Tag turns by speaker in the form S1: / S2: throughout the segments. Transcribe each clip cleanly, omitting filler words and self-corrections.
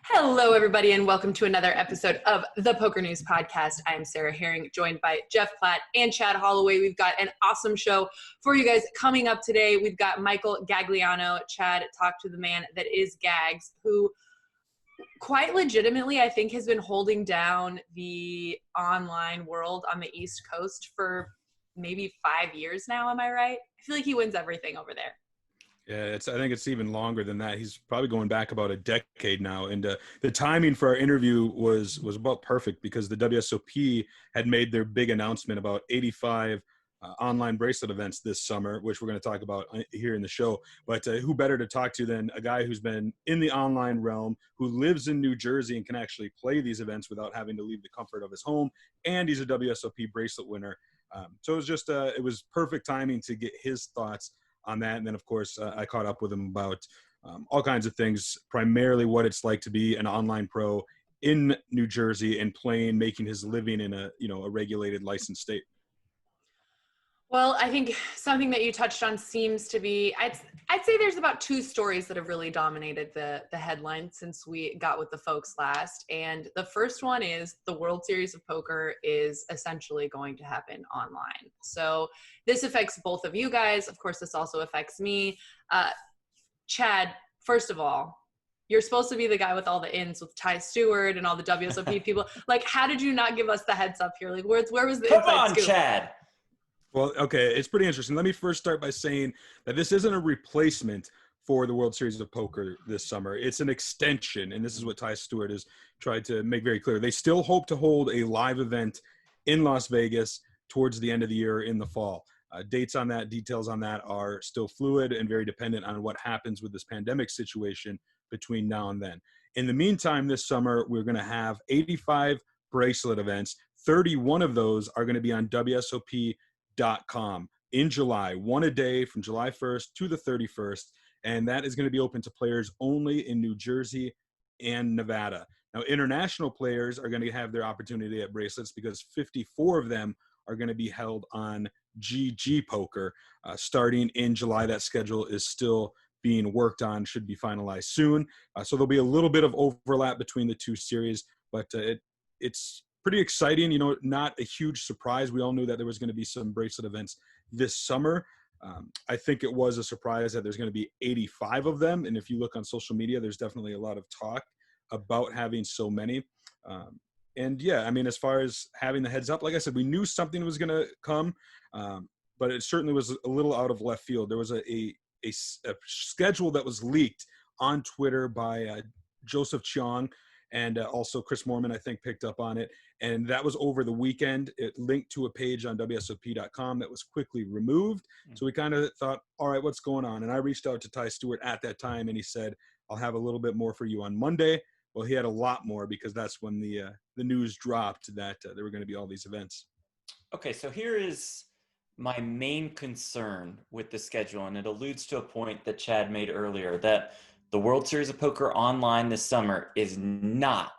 S1: Hello, everybody, and welcome to another episode of the PokerNews podcast. I am Sarah Herring, joined by Jeff Platt and Chad Holloway. We've got an awesome show for you guys coming up today. We've got Michael Gagliano. Chad, talk to the man that is Gags, who quite legitimately, I think, has been holding down the online world on the East Coast for maybe 5 years now. Am I right? I feel like he wins everything over there.
S2: Yeah, I think it's even longer than that. He's probably going back about a decade now. And the timing for our interview was about perfect because the WSOP had made their big announcement about 85 online bracelet events this summer, which we're going to talk about here in the show. But who better to talk to than a guy who's been in the online realm, who lives in New Jersey and can actually play these events without having to leave the comfort of his home. And he's a WSOP bracelet winner. So it was just it was perfect timing to get his thoughts on that. And then, of course, I caught up with him about all kinds of things, primarily what it's like to be an online pro in New Jersey and making his living in a regulated licensed state.
S1: Well, I think something that you touched on seems to be, I'd say there's about two stories that have really dominated the headline since we got with the folks last. And the first one is the World Series of Poker is essentially going to happen online. So this affects both of you guys. Of course, this also affects me. Chad, first of all, you're supposed to be the guy with all the ins with Ty Stewart and all the WSOP people. Like, how did you not give us the heads up here? Like, where was the inside scoop?
S3: Come on, Chad.
S2: Well, okay, it's pretty interesting. Let me first start by saying that this isn't a replacement for the World Series of Poker this summer. It's an extension, and this is what Ty Stewart has tried to make very clear. They still hope to hold a live event in Las Vegas towards the end of the year in the fall. Dates on that, details on that are still fluid and very dependent on what happens with this pandemic situation between now and then. In the meantime, this summer, we're going to have 85 bracelet events. 31 of those are going to be on WSOP.com in July, one a day from July 1st to the 31st. And that is going to be open to players only in New Jersey and Nevada. Now, international players are going to have their opportunity at bracelets because 54 of them are going to be held on GGPoker starting in July. That schedule is still being worked on, should be finalized soon. So there'll be a little bit of overlap between the two series, but it's pretty exciting, not a huge surprise. We all knew that there was going to be some bracelet events this summer. I think it was a surprise that there's going to be 85 of them. And if you look on social media, there's definitely a lot of talk about having so many. And yeah, I mean, as far as having the heads up, like I said, we knew something was going to come, but it certainly was a little out of left field. There was a schedule that was leaked on Twitter by Joseph Chiang, and also Chris Moorman, I think, picked up on it. And that was over the weekend. It linked to a page on WSOP.com that was quickly removed. So we kind of thought, all right, what's going on? And I reached out to Ty Stewart at that time, and he said, I'll have a little bit more for you on Monday. Well, he had a lot more because that's when the news dropped that there were going to be all these events.
S3: Okay, so here is my main concern with the schedule, and it alludes to a point that Chad made earlier, that the World Series of Poker online this summer is not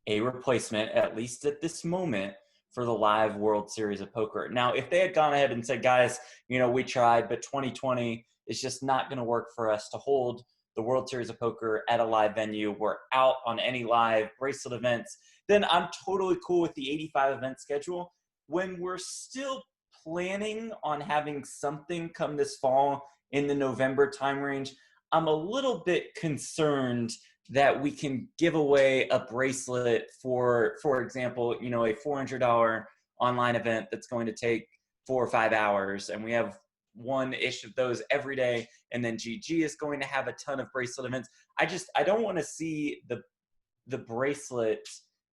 S3: a replacement, at least at this moment, for the live World Series of Poker. Now, if they had gone ahead and said, guys, we tried, but 2020 is just not going to work for us to hold the World Series of Poker at a live venue, we're out on any live bracelet events, then I'm totally cool with the 85 event schedule. When we're still planning on having something come this fall in the November time range, I'm a little bit concerned that we can give away a bracelet for example, a $400 online event that's going to take 4 or 5 hours, and we have one-ish of those every day, and then GG is going to have a ton of bracelet events. I don't want to see the bracelet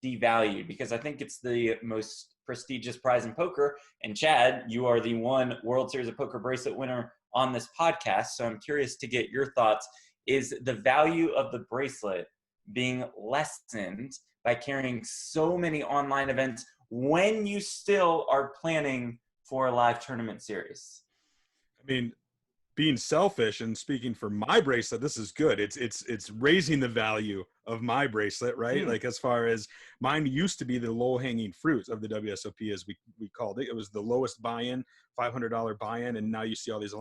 S3: devalued, because I think it's the most prestigious prize in poker. And Chad, you are the one World Series of Poker bracelet winner on this podcast, so I'm curious to get your thoughts. Is the value of the bracelet being lessened by carrying so many online events when you still are planning for a live tournament series?
S2: I mean, being selfish and speaking for my bracelet, this is good. It's raising the value of my bracelet, right? Like, as far as mine used to be the low hanging fruit of the WSOP, as we called it. It was the lowest buy-in, $500 buy-in. And now you see all these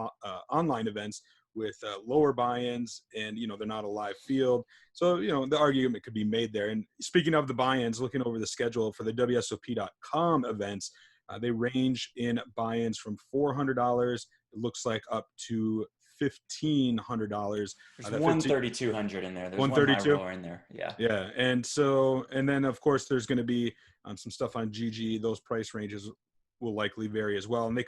S2: online events with lower buy-ins, and they're not a live field. So the argument could be made there. And speaking of the buy-ins, looking over the schedule for the WSOP.com events, they range in buy-ins from $400. It looks like up to $1,500.
S3: There's 1,300 in there. There's
S2: 132
S3: one high roller in there. Yeah.
S2: Yeah, and then of course there's going to be some stuff on GG. Those price ranges will likely vary as well, and they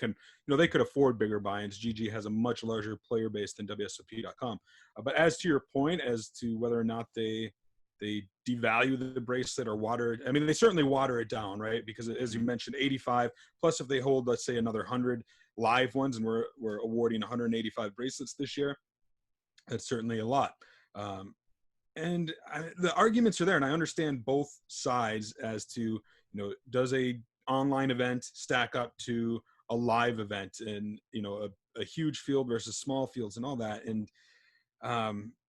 S2: could afford bigger buy-ins. GG has a much larger player base than WSOP.com. But as to your point, as to whether or not they devalue the bracelet or they certainly water it down, right? Because as you mentioned, 85 plus if they hold, let's say, another 100 live ones, and we're awarding 185 bracelets this year, that's certainly a lot. And the arguments are there, and I understand both sides as to, does a online event stack up to a live event, and, a huge field versus small fields and all that. And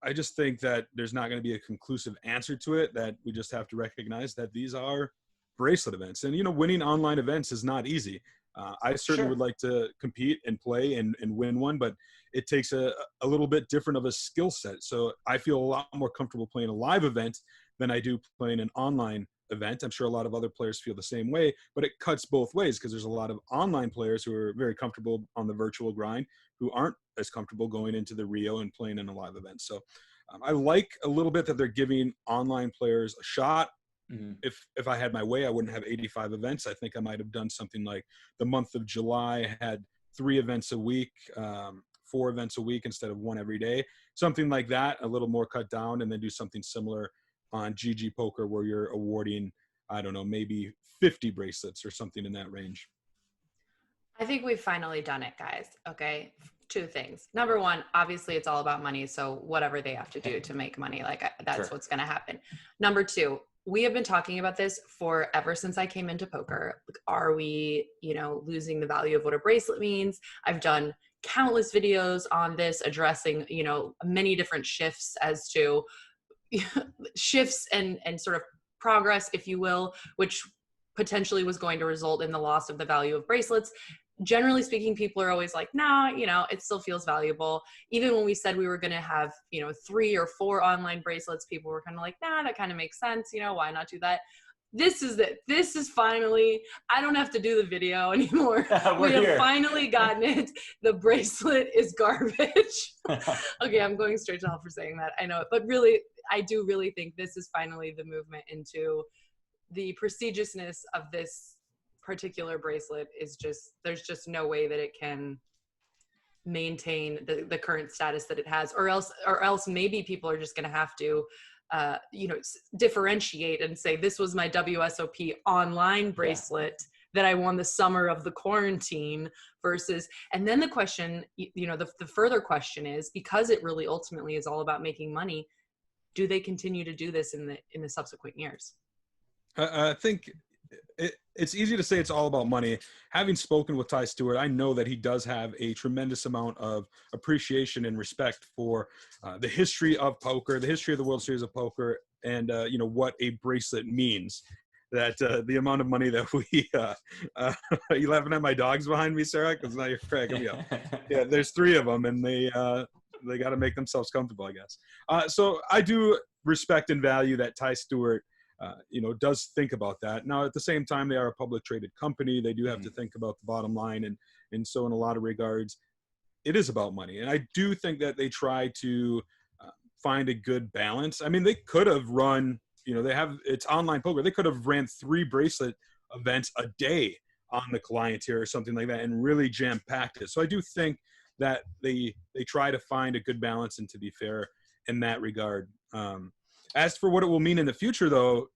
S2: I just think that there's not going to be a conclusive answer to it, that we just have to recognize that these are bracelet events. And, winning online events is not easy. I certainly would like to compete and play and win one, but it takes a little bit different of a skill set. So I feel a lot more comfortable playing a live event than I do playing an online event. I'm sure a lot of other players feel the same way, but it cuts both ways, because there's a lot of online players who are very comfortable on the virtual grind who aren't as comfortable going into the Rio and playing in a live event. So I like a little bit that they're giving online players a shot. Mm-hmm. If I had my way, I wouldn't have 85 events. I think I might have done something like the month of July had 3 events a week, 4 events a week instead of 1 every day, something like that, a little more cut down, and then do something similar on GGPoker where you're awarding, I don't know, maybe 50 bracelets or something in that range.
S1: I think we've finally done it, guys. Okay. 2 things. Number 1, obviously it's all about money. So whatever they have to do to make money, that's what's going to happen. Number 2, we have been talking about this ever since I came into poker. Are we, losing the value of what a bracelet means? I've done countless videos on this, addressing, many different shifts as to shifts and sort of progress, if you will, which potentially was going to result in the loss of the value of bracelets. Generally speaking, people are always like, nah, it still feels valuable. Even when we said we were going to have, 3 or 4 online bracelets, people were kind of like, nah, that kind of makes sense. Why not do that? This is it. This is finally, I don't have to do the video anymore. We have finally gotten it. The bracelet is garbage. Okay, I'm going straight to hell for saying that. I know it. But really, I do really think this is finally the movement into the prestigiousness of this particular bracelet. There's just no way that it can maintain the current status that it has, or else maybe people are just going to have to differentiate and say, this was my WSOP online bracelet that I won the summer of the quarantine versus, and then the question, the further question is, because it really ultimately is all about making money, do they continue to do this in the subsequent years?
S2: I think it's easy to say it's all about money. Having spoken with Ty Stewart, I know that he does have a tremendous amount of appreciation and respect for the history of poker, the history of the World Series of Poker, and what a bracelet means. That the amount of money that we are you laughing at my dogs behind me, Sarah? Because now you're cracking me up. Yeah, there's 3 of them, and they got to make themselves comfortable, I guess. So I do respect and value that Ty Stewart does think about that. Now, at the same time, they are a public traded company. They do have to think about the bottom line. And so in a lot of regards, it is about money. And I do think that they try to find a good balance. I mean, they could have run, it's online poker. They could have ran 3 bracelet events a day on the client here or something like that and really jam-packed it. So I do think that they try to find a good balance, and to be fair in that regard. As for what it will mean in the future, though,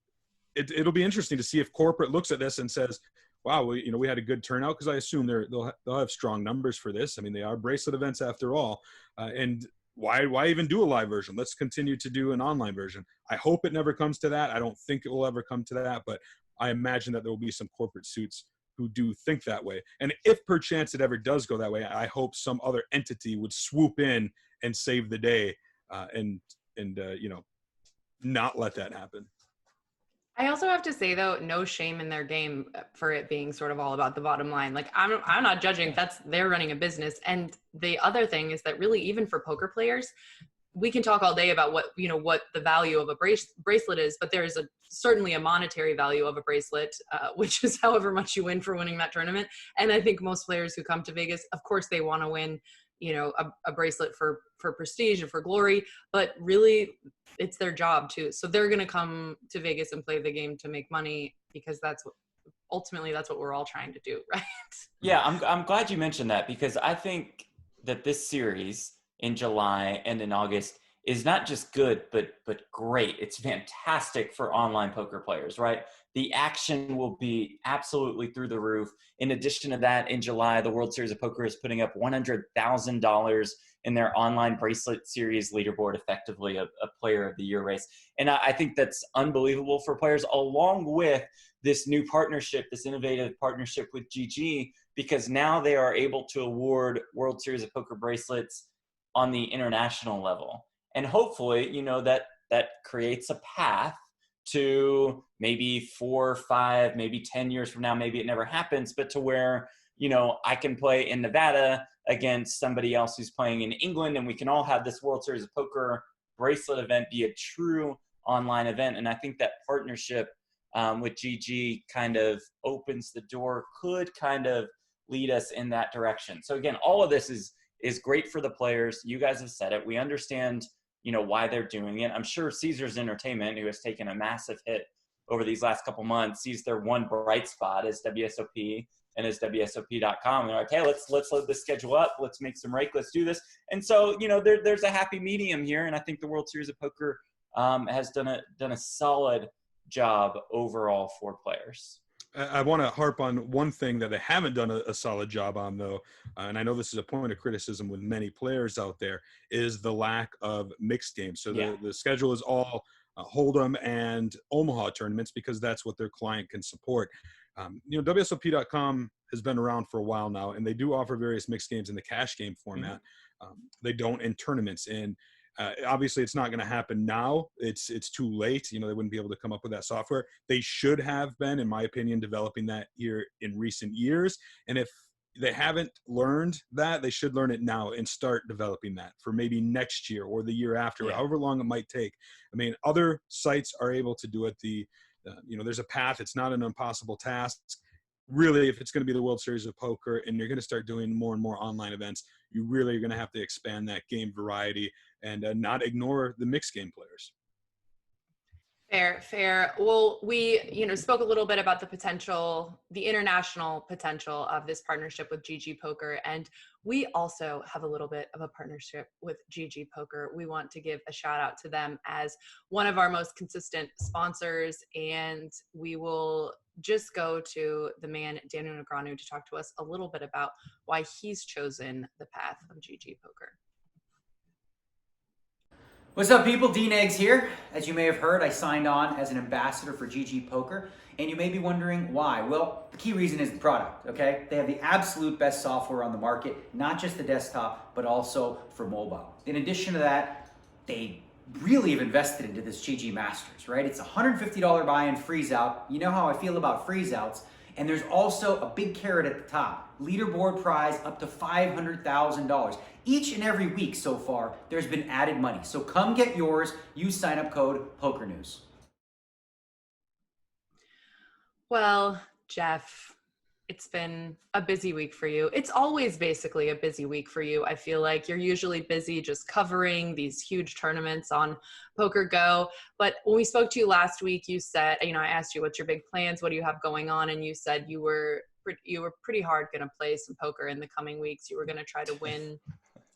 S2: it'll be interesting to see if corporate looks at this and says, wow, we had a good turnout, because I assume they'll have strong numbers for this. I mean, they are bracelet events after all. And why even do a live version? Let's continue to do an online version. I hope it never comes to that. I don't think it will ever come to that, but I imagine that there will be some corporate suits who do think that way. And if perchance it ever does go that way, I hope some other entity would swoop in and save the day and not let that happen.
S1: I also have to say though, no shame in their game for it being sort of all about the bottom line. Like I'm not judging. They're running a business. And the other thing is that really, even for poker players, we can talk all day about what the value of a bracelet is, but there is certainly a monetary value of a bracelet, which is however much you win for winning that tournament. And I think most players who come to Vegas, of course, they want to win, a bracelet for prestige and for glory, but really it's their job too. So they're going to come to Vegas and play the game to make money, because ultimately that's what we're all trying to do, right?
S3: Yeah, I'm glad you mentioned that, because I think that this series in July and in August is not just good, but great. It's fantastic for online poker players, right? The action will be absolutely through the roof. In addition to that, in July, the World Series of Poker is putting up $100,000 in their online bracelet series leaderboard, effectively a player of the year race. And I think that's unbelievable for players, along with this new partnership, this innovative partnership with GG, because now they are able to award World Series of Poker bracelets on the international level. And hopefully, that creates a path to maybe 4, 5, maybe 10 years from now, maybe it never happens, but to where, I can play in Nevada against somebody else who's playing in England, and we can all have this World Series of Poker bracelet event be a true online event. And I think that partnership with GG kind of opens the door, could kind of lead us in that direction. So again, all of this is great for the players. You guys have said it. We understand, why they're doing it. I'm sure Caesars Entertainment, who has taken a massive hit over these last couple months, sees their one bright spot as WSOP and as WSOP.com. They're like, hey, let's load this schedule up. Let's make some rake. Let's do this. And so, there's a happy medium here. And I think the World Series of Poker has done a solid job overall for players.
S2: I want to harp on one thing that they haven't done a solid job on, though, and I know this is a point of criticism with many players out there, is the lack of mixed games. So the schedule is all Hold'em and Omaha tournaments, because that's what their client can support. WSOP.com has been around for a while now, and they do offer various mixed games in the cash game format. They don't in tournaments. And obviously it's not going to happen now. It's too late. They wouldn't be able to come up with that software. They should have been, in my opinion, developing that here in recent years. And if they haven't learned that, they should learn it now and start developing that for maybe next year or the year after, however long it might take. I mean, other sites are able to do it. There's a path. It's not an impossible task. Really, if it's going to be the World Series of Poker and you're going to start doing more and more online events, you really are going to have to expand that game variety and not ignore the mixed game players.
S1: Fair. Well, we, spoke a little bit about the international potential of this partnership with GGPoker, and we also have a little bit of a partnership with GGPoker. We want to give a shout out to them as one of our most consistent sponsors, and we will just go to the man, Daniel Negreanu, to talk to us a little bit about why he's chosen the path of GGPoker.
S4: What's up, people? Dean Eggs here. As you may have heard, I signed on as an ambassador for GGPoker, and you may be wondering why. Well, the key reason is the product, okay? They have the absolute best software on the market, not just the desktop, but also for mobile. In addition to that, they really have invested into this GG Masters, right? It's a $150 buy-in freeze out. You know how I feel about freeze outs. And there's also a big carrot at the top. Leaderboard prize up to $500,000. Each and every week so far, there's been added money. So come get yours. Use sign-up code PokerNews.
S1: Well, Jeff, it's been a busy week for you. It's always basically a busy week for you. I feel like you're usually busy just covering these huge tournaments on Poker Go. But when we spoke to you last week, you said, I asked you, what's your big plans? What do you have going on? And you said you were pretty hard going to play some poker in the coming weeks. You were going to try to win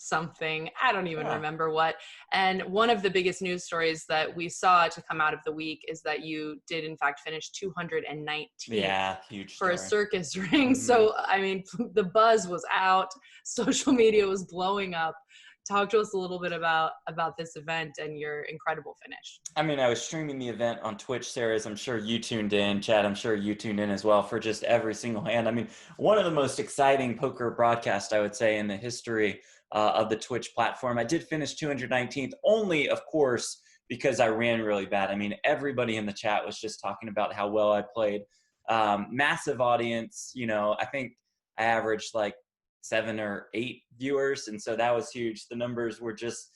S1: something. I don't even remember what. And one of the biggest news stories that we saw to come out of the week is that you did in fact finish 219.
S3: Yeah, huge story.
S1: For a circus ring. So, I mean, the buzz was out. Social media was blowing up. Talk to us a little bit about this event and your incredible finish.
S3: I mean, I was streaming the event on Twitch, Sarah, as I'm sure you tuned in. Chad, I'm sure you tuned in as well for just every single hand. I mean, one of the most exciting poker broadcasts, I would say, in the history of the Twitch platform. I did finish 219th, only, of course, because I ran really bad. I mean, everybody in the chat was just talking about how well I played. Massive audience, you know, I think I averaged like 7 or 8 viewers, and so that was huge. The numbers were just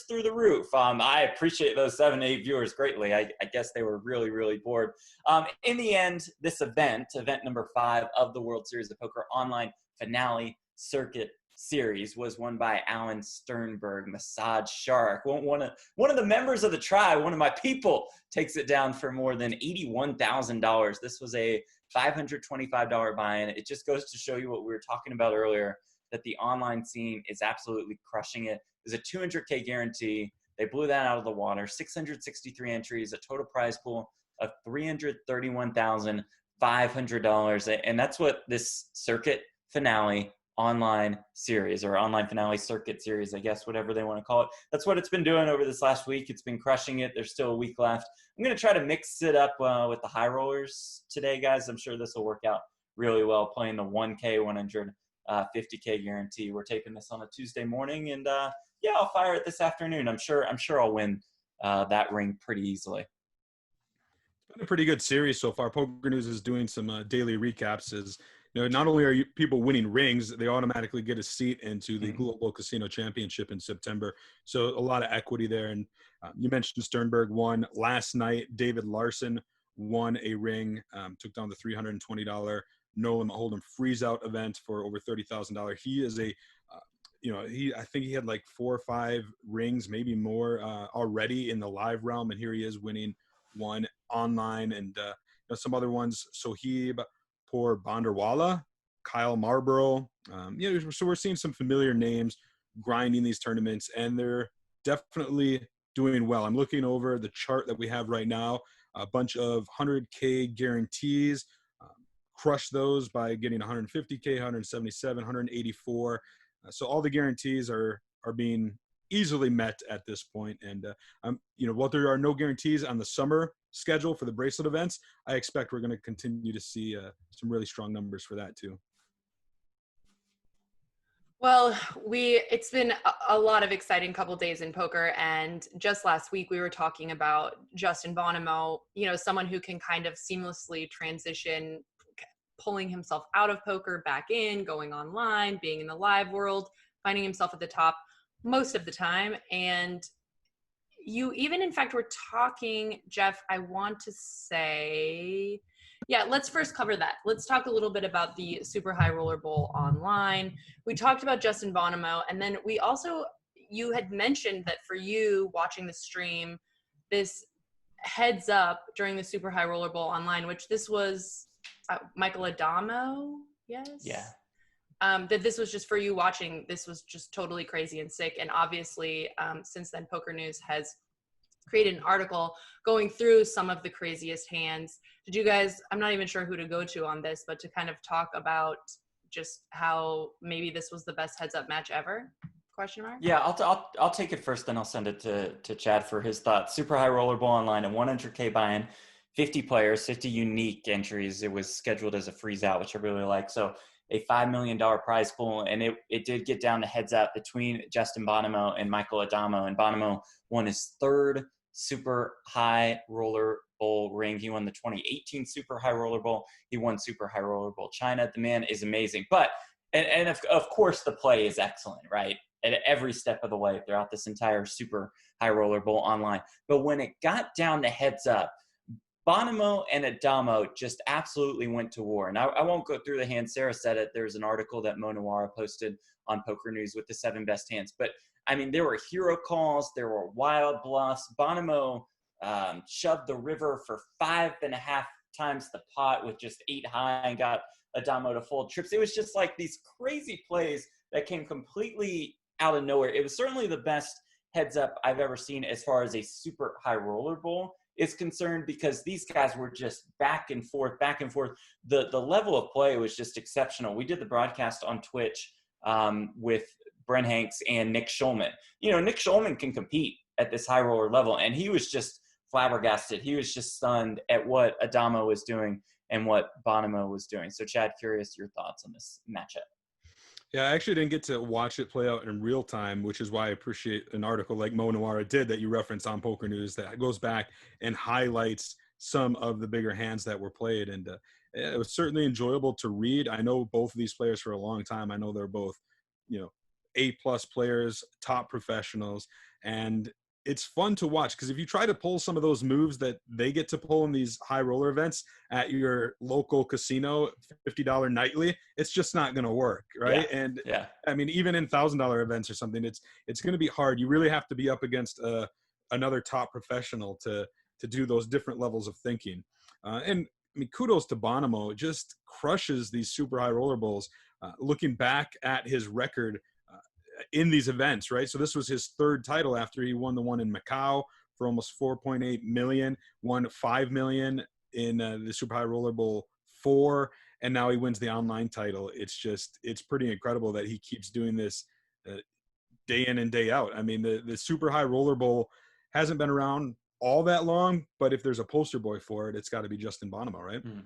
S3: through the roof. I appreciate those 7, 8 viewers greatly. I guess they were really, really bored. In the end, this event number 5 of the World Series of Poker Online Finale Circuit Series, was won by Alan Sternberg, Massage Shark. One of the members of the tribe, one of my people, takes it down for more than $81,000. This was a $525 buy-in. It just goes to show you what we were talking about earlier, that the online scene is absolutely crushing it. There's a 200K guarantee. They blew that out of the water. 663 entries, a total prize pool of $331,500. And that's what this circuit finale online series, or online finale circuit series, I guess, whatever they want to call it, that's what it's been doing over this last week. It's been crushing it. There's still a week left. I'm going to try to mix it up with the high rollers today, guys. I'm sure this will work out really well, playing the 1K 150K guarantee. We're taping this on a Tuesday morning, and yeah, I'll fire it this afternoon. I'm sure I'll win that ring pretty easily.
S2: It's been a pretty good series so far. Poker News is doing some daily recaps. Is, you know, not only are people winning rings, they automatically get a seat into the Global Casino Championship in September. So a lot of equity there. And you mentioned Sternberg won last night. David Larson won a ring, took down the $320 no limit hold'em freeze out event for over $30,000. He is a, I think he had like 4 or 5 rings, maybe more already in the live realm. And here he is winning one online, and some other ones. Soheeb Poor Bandarwala, Kyle Marborough. So we're seeing some familiar names grinding these tournaments, and they're definitely doing well. I'm looking over the chart that we have right now, a bunch of 100K guarantees. Crush those by getting 150K, 177, 184. So all the guarantees are being easily met at this point. And, while there are no guarantees on the summer schedule for the bracelet events, I expect we're going to continue to see some really strong numbers for that too.
S1: Well, it's been a lot of exciting couple days in poker, and just last week we were talking about Justin Bonomo, someone who can kind of seamlessly transition, pulling himself out of poker, back in, going online, being in the live world, finding himself at the top most of the time. And you even, in fact, were talking, Jeff, I want to say, yeah, let's first cover that. Let's talk a little bit about the Super High Roller Bowl online. We talked about Justin Bonomo, and then you had mentioned that for you watching the stream, this heads up during the Super High Roller Bowl online, which this was Michael Gagliano, yes?
S3: Yeah.
S1: That this was just for you watching. This was just totally crazy and sick. And obviously, since then, Poker News has created an article going through some of the craziest hands. Did you guys, I'm not even sure who to go to on this, but to kind of talk about just how maybe this was the best heads up match ever? Question mark?
S3: Yeah, I'll take it first, then I'll send it to Chad for his thoughts. Super High Roller Bowl online, a 100K buy-in, 50 players, 50 unique entries. It was scheduled as a freeze out, which I really like. So a $5 million prize pool, and it did get down to heads up between Justin Bonomo and Michael Gagliano, and Bonomo won his 3rd Super High Roller Bowl ring. He won the 2018 Super High Roller Bowl. He won Super High Roller Bowl China. The man is amazing. But, and of course, the play is excellent, right? At every step of the way throughout this entire Super High Roller Bowl online. But when it got down to heads up, Bonomo and Adamo just absolutely went to war. And I won't go through the hands. Sarah said it. There's an article that Mo Noir posted on Poker News with the 7 best hands. But, I mean, there were hero calls. There were wild bluffs. Bonomo shoved the river for 5.5 times the pot with just 8 high and got Adamo to fold trips. It was just like these crazy plays that came completely out of nowhere. It was certainly the best heads up I've ever seen as far as a Super High Roller Bowl is concerned, because these guys were just back and forth. The level of play was just exceptional. We did the broadcast on Twitch with Brent Hanks and Nick Schulman. Nick Schulman can compete at this high roller level, and he was just flabbergasted. He was just stunned at what Adamo was doing and what Bonomo was doing. So, Chad, curious your thoughts on this matchup.
S2: Yeah, I actually didn't get to watch it play out in real time, which is why I appreciate an article like Mo Noara did that you referenced on PokerNews that goes back and highlights some of the bigger hands that were played. And it was certainly enjoyable to read. I know both of these players for a long time. I know they're both, you know, A-plus players, top professionals. And it's fun to watch because if you try to pull some of those moves that they get to pull in these high roller events at your local casino, $50 nightly, it's just not going to work, right?
S3: Yeah.
S2: And
S3: Yeah.
S2: I mean, even in $1,000 events or something, it's going to be hard. You really have to be up against another top professional to do those different levels of thinking. And I mean, kudos to Bonomo, just crushes these super high roller bowls. Looking back at his record in these events, right? So this was his third title after he won the one in Macau for almost 4.8 million, won 5 million in the Super High Roller Bowl 4, and now he wins the online title. It's pretty incredible that he keeps doing this day in and day out. I mean, the Super High Roller Bowl hasn't been around all that long, but if there's a poster boy for it, it's got to be Justin Bonomo, right?
S3: Mm.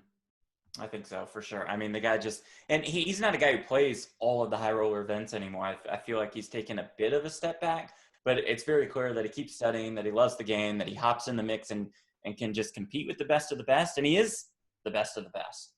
S3: I think so, for sure. I mean, the guy just, and he's not a guy who plays all of the high roller events anymore. I feel like he's taken a bit of a step back, but it's very clear that he keeps studying, that he loves the game, that he hops in the mix and can just compete with the best of the best. And he is the best of the best.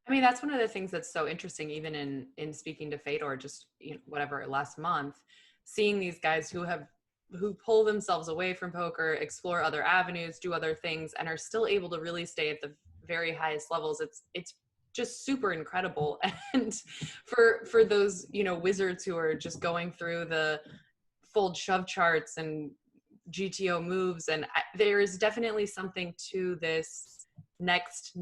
S1: I mean, that's one of the things that's so interesting, even in speaking to Fedor, just, you know, whatever, last month, seeing these guys who pull themselves away from poker, explore other avenues, do other things, and are still able to really stay at the very highest levels. It's just super incredible. And for those, you know, wizards who are just going through the fold shove charts and GTO moves, and there is definitely something to this next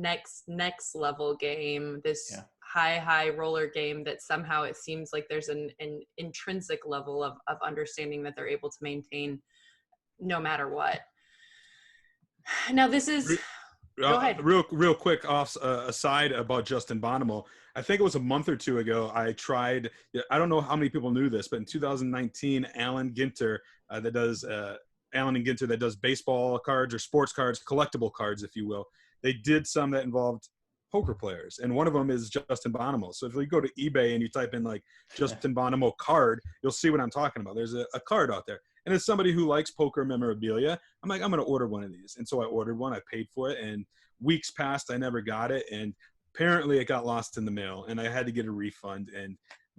S1: level game, this high roller game, that somehow it seems like there's an intrinsic level of understanding that they're able to maintain no matter what. Now this is go ahead.
S2: Real quick aside about Justin Bonomo. I think it was a month or two ago, I tried, I don't know how many people knew this, but in 2019, Alan and Ginter that does baseball cards or sports cards, collectible cards, if you will. They did some that involved poker players, and one of them is Justin Bonomo. So if you go to eBay and you type in like Justin Bonomo card, you'll see what I'm talking about. There's a card out there. And as somebody who likes poker memorabilia, I'm like, I'm going to order one of these. And so I ordered one, I paid for it, and weeks passed, I never got it. And apparently it got lost in the mail and I had to get a refund. And,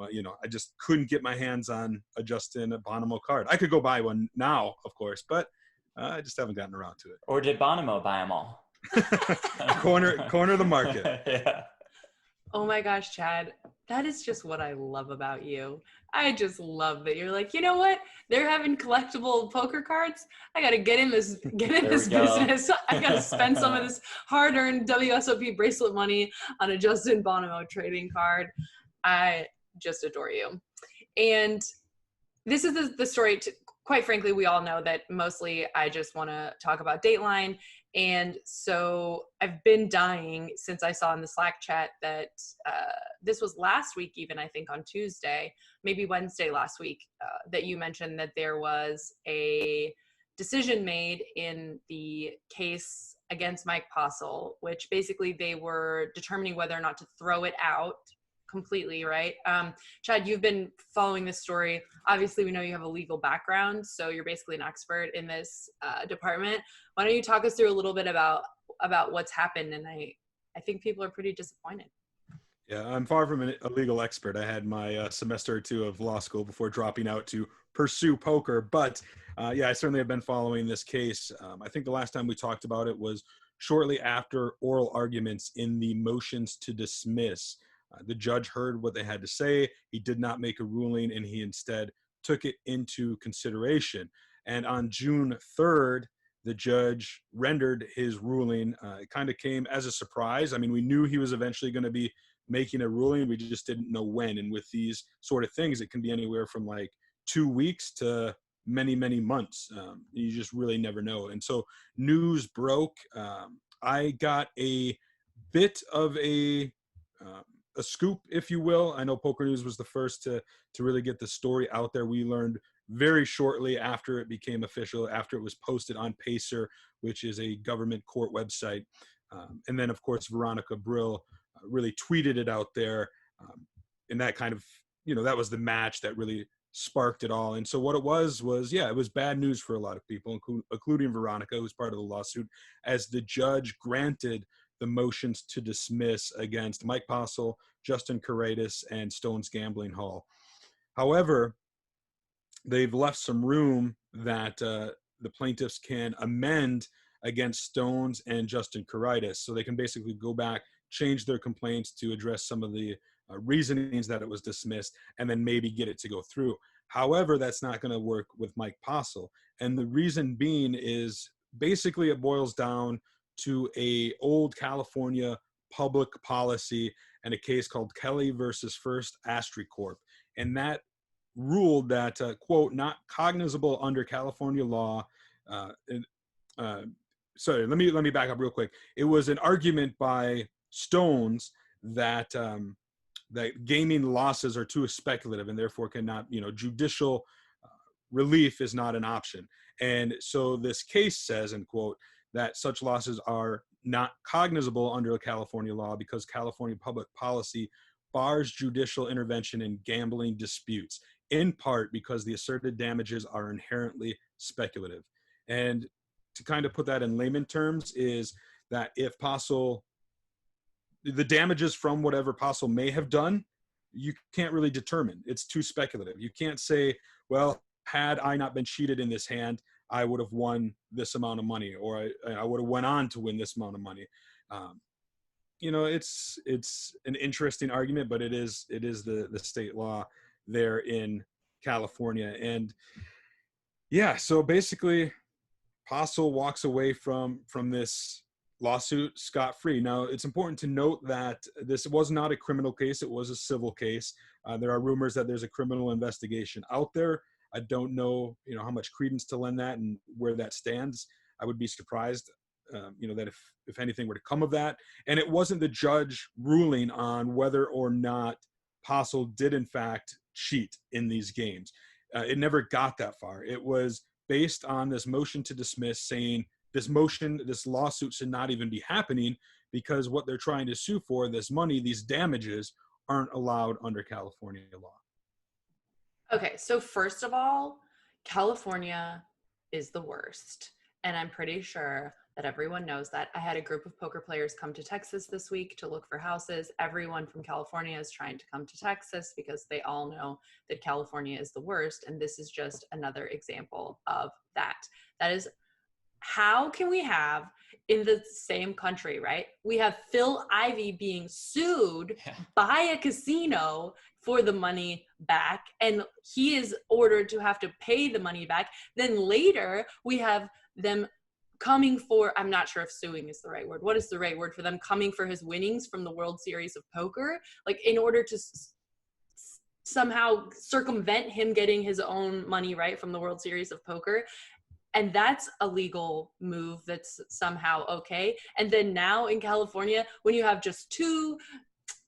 S2: you know, I just couldn't get my hands on a Justin Bonomo card. I could go buy one now, of course, but I just haven't gotten around to it.
S3: Or did Bonomo buy them all?
S2: corner the market.
S3: Yeah.
S1: Oh my gosh, Chad, that is just what I love about you. I just love that you're like, you know what? They're having collectible poker cards. I got to get in this business. I got to spend some of this hard-earned WSOP bracelet money on a Justin Bonomo trading card. I just adore you. And this is the story. Quite frankly, we all know that mostly I just want to talk about Dateline. And so I've been dying since I saw in the Slack chat that this was last week, even I think on Tuesday, maybe Wednesday last week, that you mentioned that there was a decision made in the case against Mike Postle, which basically they were determining whether or not to throw it out completely, right? Chad, you've been following this story. Obviously, we know you have a legal background, so you're basically an expert in this department. Why don't you talk us through a little bit about what's happened? And I think people are pretty disappointed.
S2: Yeah, I'm far from a legal expert. I had my semester or two of law school before dropping out to pursue poker. But yeah, I certainly have been following this case. I think the last time we talked about it was shortly after oral arguments in the motions to dismiss. The judge heard what they had to say. He did not make a ruling, and he instead took it into consideration. And on June 3rd, the judge rendered his ruling. It kind of came as a surprise. I mean, we knew he was eventually going to be making a ruling. We just didn't know when. And with these sort of things, it can be anywhere from like 2 weeks to many, many months. You just really never know. And so news broke. I got a bit of a scoop, if you will. I know PokerNews was the first to really get the story out there. We learned very shortly after it became official, after it was posted on Pacer, which is a government court website. And then, of course, Veronica Brill really tweeted it out there. that kind of, that was the match that really sparked it all. And so what it was, it was bad news for a lot of people, including Veronica, who's part of the lawsuit, as the judge granted the motions to dismiss against Mike Postle, Justin Caraitis, and Stone's Gambling Hall. However, they've left some room that the plaintiffs can amend against Stones and Justin Caraitis. So they can basically go back, change their complaints to address some of the reasonings that it was dismissed, and then maybe get it to go through. However, that's not going to work with Mike Postle. And the reason being is basically it boils down to a old California public policy and a case called Kelly versus First Astri Corp. And that ruled that, quote, not cognizable under California law. Sorry, let me back up real quick. It was an argument by Stones that that gaming losses are too speculative and therefore cannot, judicial relief is not an option. And so this case says, and quote, that such losses are not cognizable under California law because California public policy bars judicial intervention in gambling disputes, in part because the asserted damages are inherently speculative. And to kind of put that in layman terms is that if Postle, the damages from whatever Postle may have done, you can't really determine. It's too speculative. You can't say, well, had I not been cheated in this hand, I would have won this amount of money, or I would have went on to win this amount of money. It's an interesting argument, but it is the state law there in California. And yeah, so basically Postle walks away from this lawsuit scot-free. Now, it's important to note that this was not a criminal case. It was a civil case. There are rumors that there's a criminal investigation out there. I don't know, how much credence to lend that and where that stands. I would be surprised, that if anything were to come of that. And it wasn't the judge ruling on whether or not Postle did in fact cheat in these games. It never got that far. It was based on this motion to dismiss, saying this lawsuit should not even be happening because what they're trying to sue for, this money, these damages, aren't allowed under California law.
S1: Okay, so first of all, California is the worst. And I'm pretty sure that everyone knows that. I had a group of poker players come to Texas this week to look for houses. Everyone from California is trying to come to Texas because they all know that California is the worst. And this is just another example of that. That is, how can we have in the same country, right? We have Phil Ivey being sued by a casino for the money back, and he is ordered to have to pay the money back. Then later we have them coming for, I'm not sure if suing is the right word. What is the right word for them? Coming for his winnings from the World Series of Poker, like in order to somehow circumvent him getting his own money, right, from the World Series of Poker. And that's a legal move that's somehow okay. And then now in California, when you have just two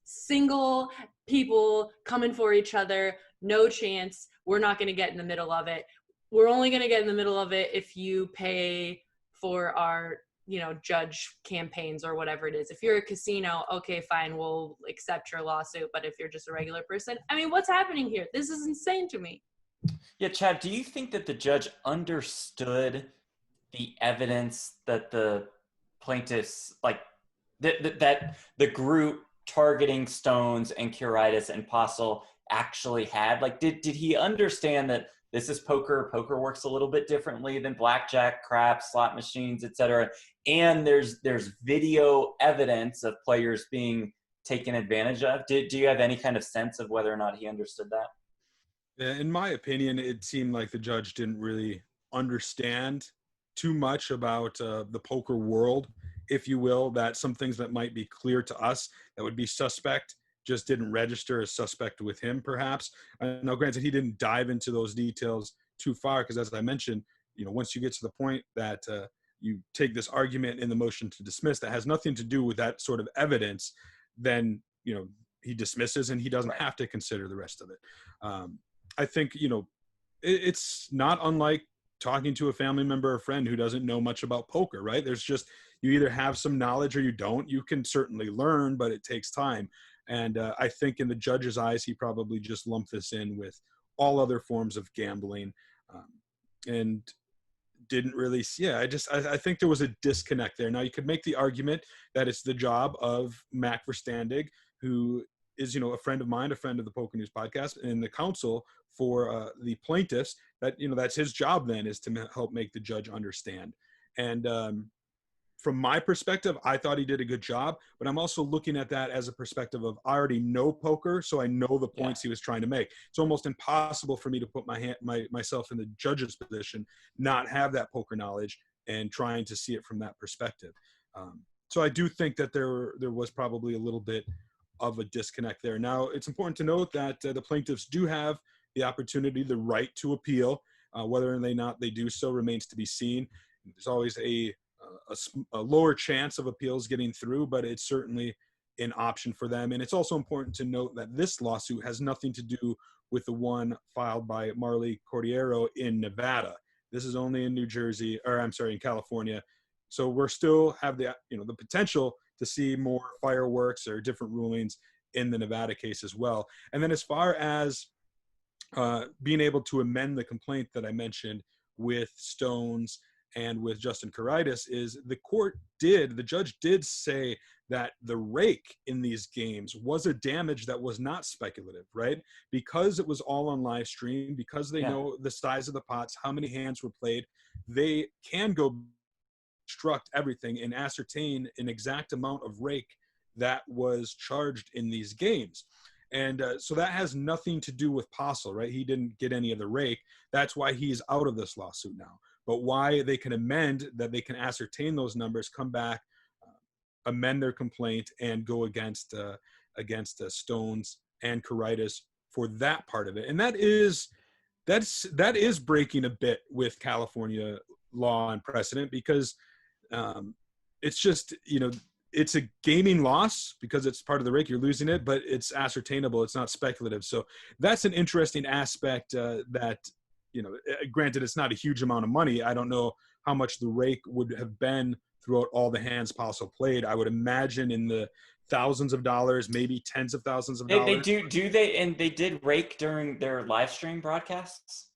S1: single people coming for each other, no chance, we're not going to get in the middle of it. We're only going to get in the middle of it if you pay for our, judge campaigns or whatever it is. If you're a casino, okay, fine, we'll accept your lawsuit. But if you're just a regular person, what's happening here? This is insane to me.
S3: Yeah, Chad, do you think that the judge understood the evidence that the plaintiffs, like that the group targeting Stones and Caraitis and Postle actually had? Like, did he understand that this is poker? Poker works a little bit differently than blackjack, craps, slot machines, etc. And there's video evidence of players being taken advantage of. Do you have any kind of sense of whether or not he understood that?
S2: In my opinion, it seemed like the judge didn't really understand too much about the poker world, if you will, that some things that might be clear to us that would be suspect just didn't register as suspect with him, perhaps. Now, granted, he didn't dive into those details too far because, as I mentioned, once you get to the point that you take this argument in the motion to dismiss that has nothing to do with that sort of evidence, then, he dismisses and he doesn't have to consider the rest of it. I think, it's not unlike talking to a family member or friend who doesn't know much about poker, right? There's just, you either have some knowledge or you don't. You can certainly learn, but it takes time. And I think in the judge's eyes, he probably just lumped this in with all other forms of gambling, and didn't really see. Yeah, I think there was a disconnect there. Now you could make the argument that it's the job of Mac Verstandig, who is, a friend of mine, a friend of the PokerNews podcast, and the counsel for the plaintiffs, that, that's his job then, is to help make the judge understand. And from my perspective, I thought he did a good job, but I'm also looking at that as a perspective of, I already know poker, so I know the points he was trying to make. It's almost impossible for me to put myself in the judge's position, not have that poker knowledge, and trying to see it from that perspective. So I do think that there was probably a little bit of a disconnect there. Now, it's important to note that the plaintiffs do have the opportunity, the right to appeal. Whether or not they do so remains to be seen. There's always a lower chance of appeals getting through, but it's certainly an option for them. And it's also important to note that this lawsuit has nothing to do with the one filed by Marley Cordiero in Nevada. This is only in in California. So we're still have the potential to see more fireworks or different rulings in the Nevada case as well. And then as far as being able to amend the complaint that I mentioned with Stones and with Justin Caritas, is the judge did say that the rake in these games was a damage that was not speculative, right? Because it was all on live stream, because they know the size of the pots, how many hands were played, they can go construct everything and ascertain an exact amount of rake that was charged in these games. And so that has nothing to do with Postle, right? He didn't get any of the rake. That's why he's out of this lawsuit now. But why they can amend, that they can ascertain those numbers, come back, amend their complaint, and go against Stones and Caritas for that part of it. And that is breaking a bit with California law and precedent, because it's just, it's a gaming loss because it's part of the rake. You're losing it, but it's ascertainable. It's not speculative. So that's an interesting aspect that, granted, it's not a huge amount of money. I don't know how much the rake would have been throughout all the hands Postle played. I would imagine in the thousands of dollars, maybe tens of thousands of dollars.
S3: They did rake during their live stream broadcasts?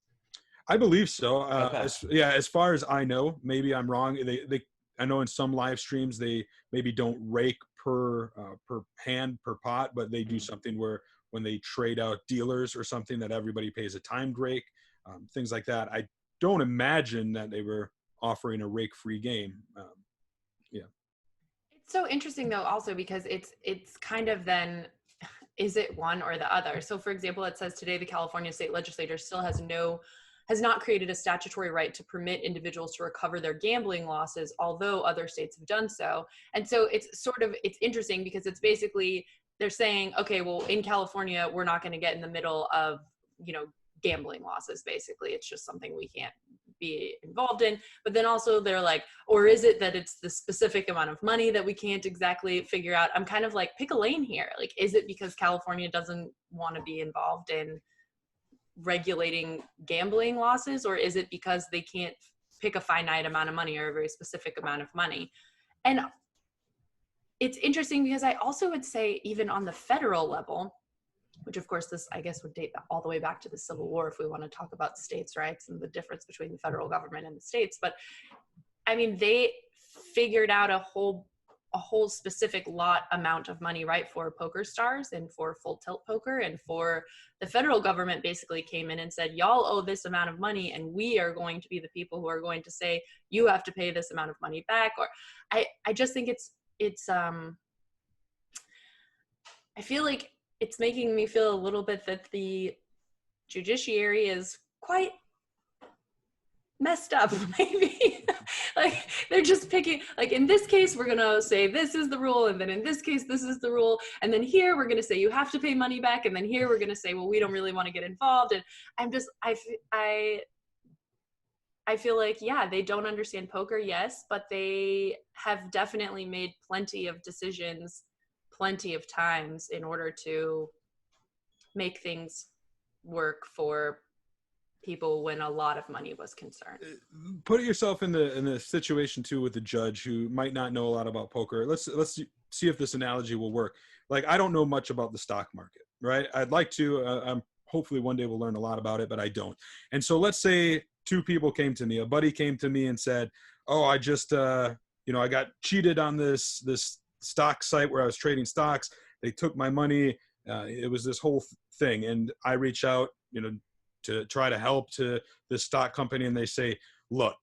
S2: I believe so.
S3: Okay.
S2: As far as I know, maybe I'm wrong. I know in some live streams they maybe don't rake per hand per pot, but they do something where when they trade out dealers or something, that everybody pays a timed rake, things like that. I don't imagine that they were offering a rake-free game.
S1: It's so interesting though, also because it's kind of then, is it one or the other? So for example, it says today the California state legislature still has not created a statutory right to permit individuals to recover their gambling losses, although other states have done so. And so it's interesting because it's basically, they're saying, okay, well, in California, we're not going to get in the middle of, gambling losses, basically. It's just something we can't be involved in. But then also they're like, or is it that it's the specific amount of money that we can't exactly figure out? I'm kind of like, pick a lane here. Like, is it because California doesn't want to be involved in regulating gambling losses, or is it because they can't pick a finite amount of money or a very specific amount of money? And it's interesting because I also would say, even on the federal level, which of course this, I guess, would date all the way back to the Civil War if we want to talk about states' rights and the difference between the federal government and the states. But I mean, they figured out a whole specific lot amount of money, right, for poker stars and for full tilt poker, and for the federal government basically came in and said, y'all owe this amount of money, and we are going to be the people who are going to say you have to pay this amount of money back. Or I just think it's I feel like it's making me feel a little bit that the judiciary is quite messed up, maybe. Like, they're just picking, like, in this case, we're going to say this is the rule, and then in this case, this is the rule, and then here, we're going to say you have to pay money back, and then here, we're going to say, well, we don't really want to get involved. And I'm just, I feel like, yeah, they don't understand poker, yes, but they have definitely made plenty of decisions plenty of times in order to make things work for people when a lot of money was concerned.
S2: Put yourself in the situation too with the judge who might not know a lot about poker. Let's see if this analogy will work. like, I don't know much about the stock market, right? I'd like to, I'm hopefully one day we'll learn a lot about it, but I don't. And so let's say two people came to me, a buddy came to me and said, oh, I just, I got cheated on this stock site where I was trading stocks. They took my money. It was this whole thing. And I reach out, to try to help to this stock company. And they say, look,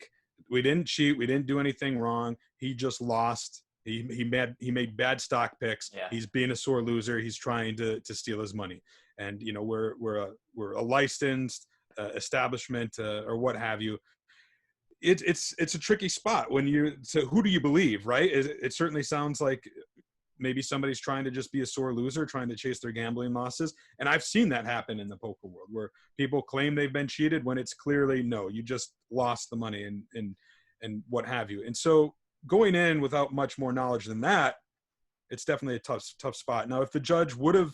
S2: we didn't cheat. We didn't do anything wrong. He just lost. He made bad stock picks.
S3: Yeah.
S2: He's being a sore loser. He's trying to steal his money. And, we're a licensed establishment or what have you. It's a tricky spot so who do you believe, right? It certainly sounds like maybe somebody's trying to just be a sore loser, trying to chase their gambling losses. And I've seen that happen in the poker world where people claim they've been cheated when it's clearly, no, you just lost the money and what have you. And so going in without much more knowledge than that, it's definitely a tough spot. Now, if the judge would have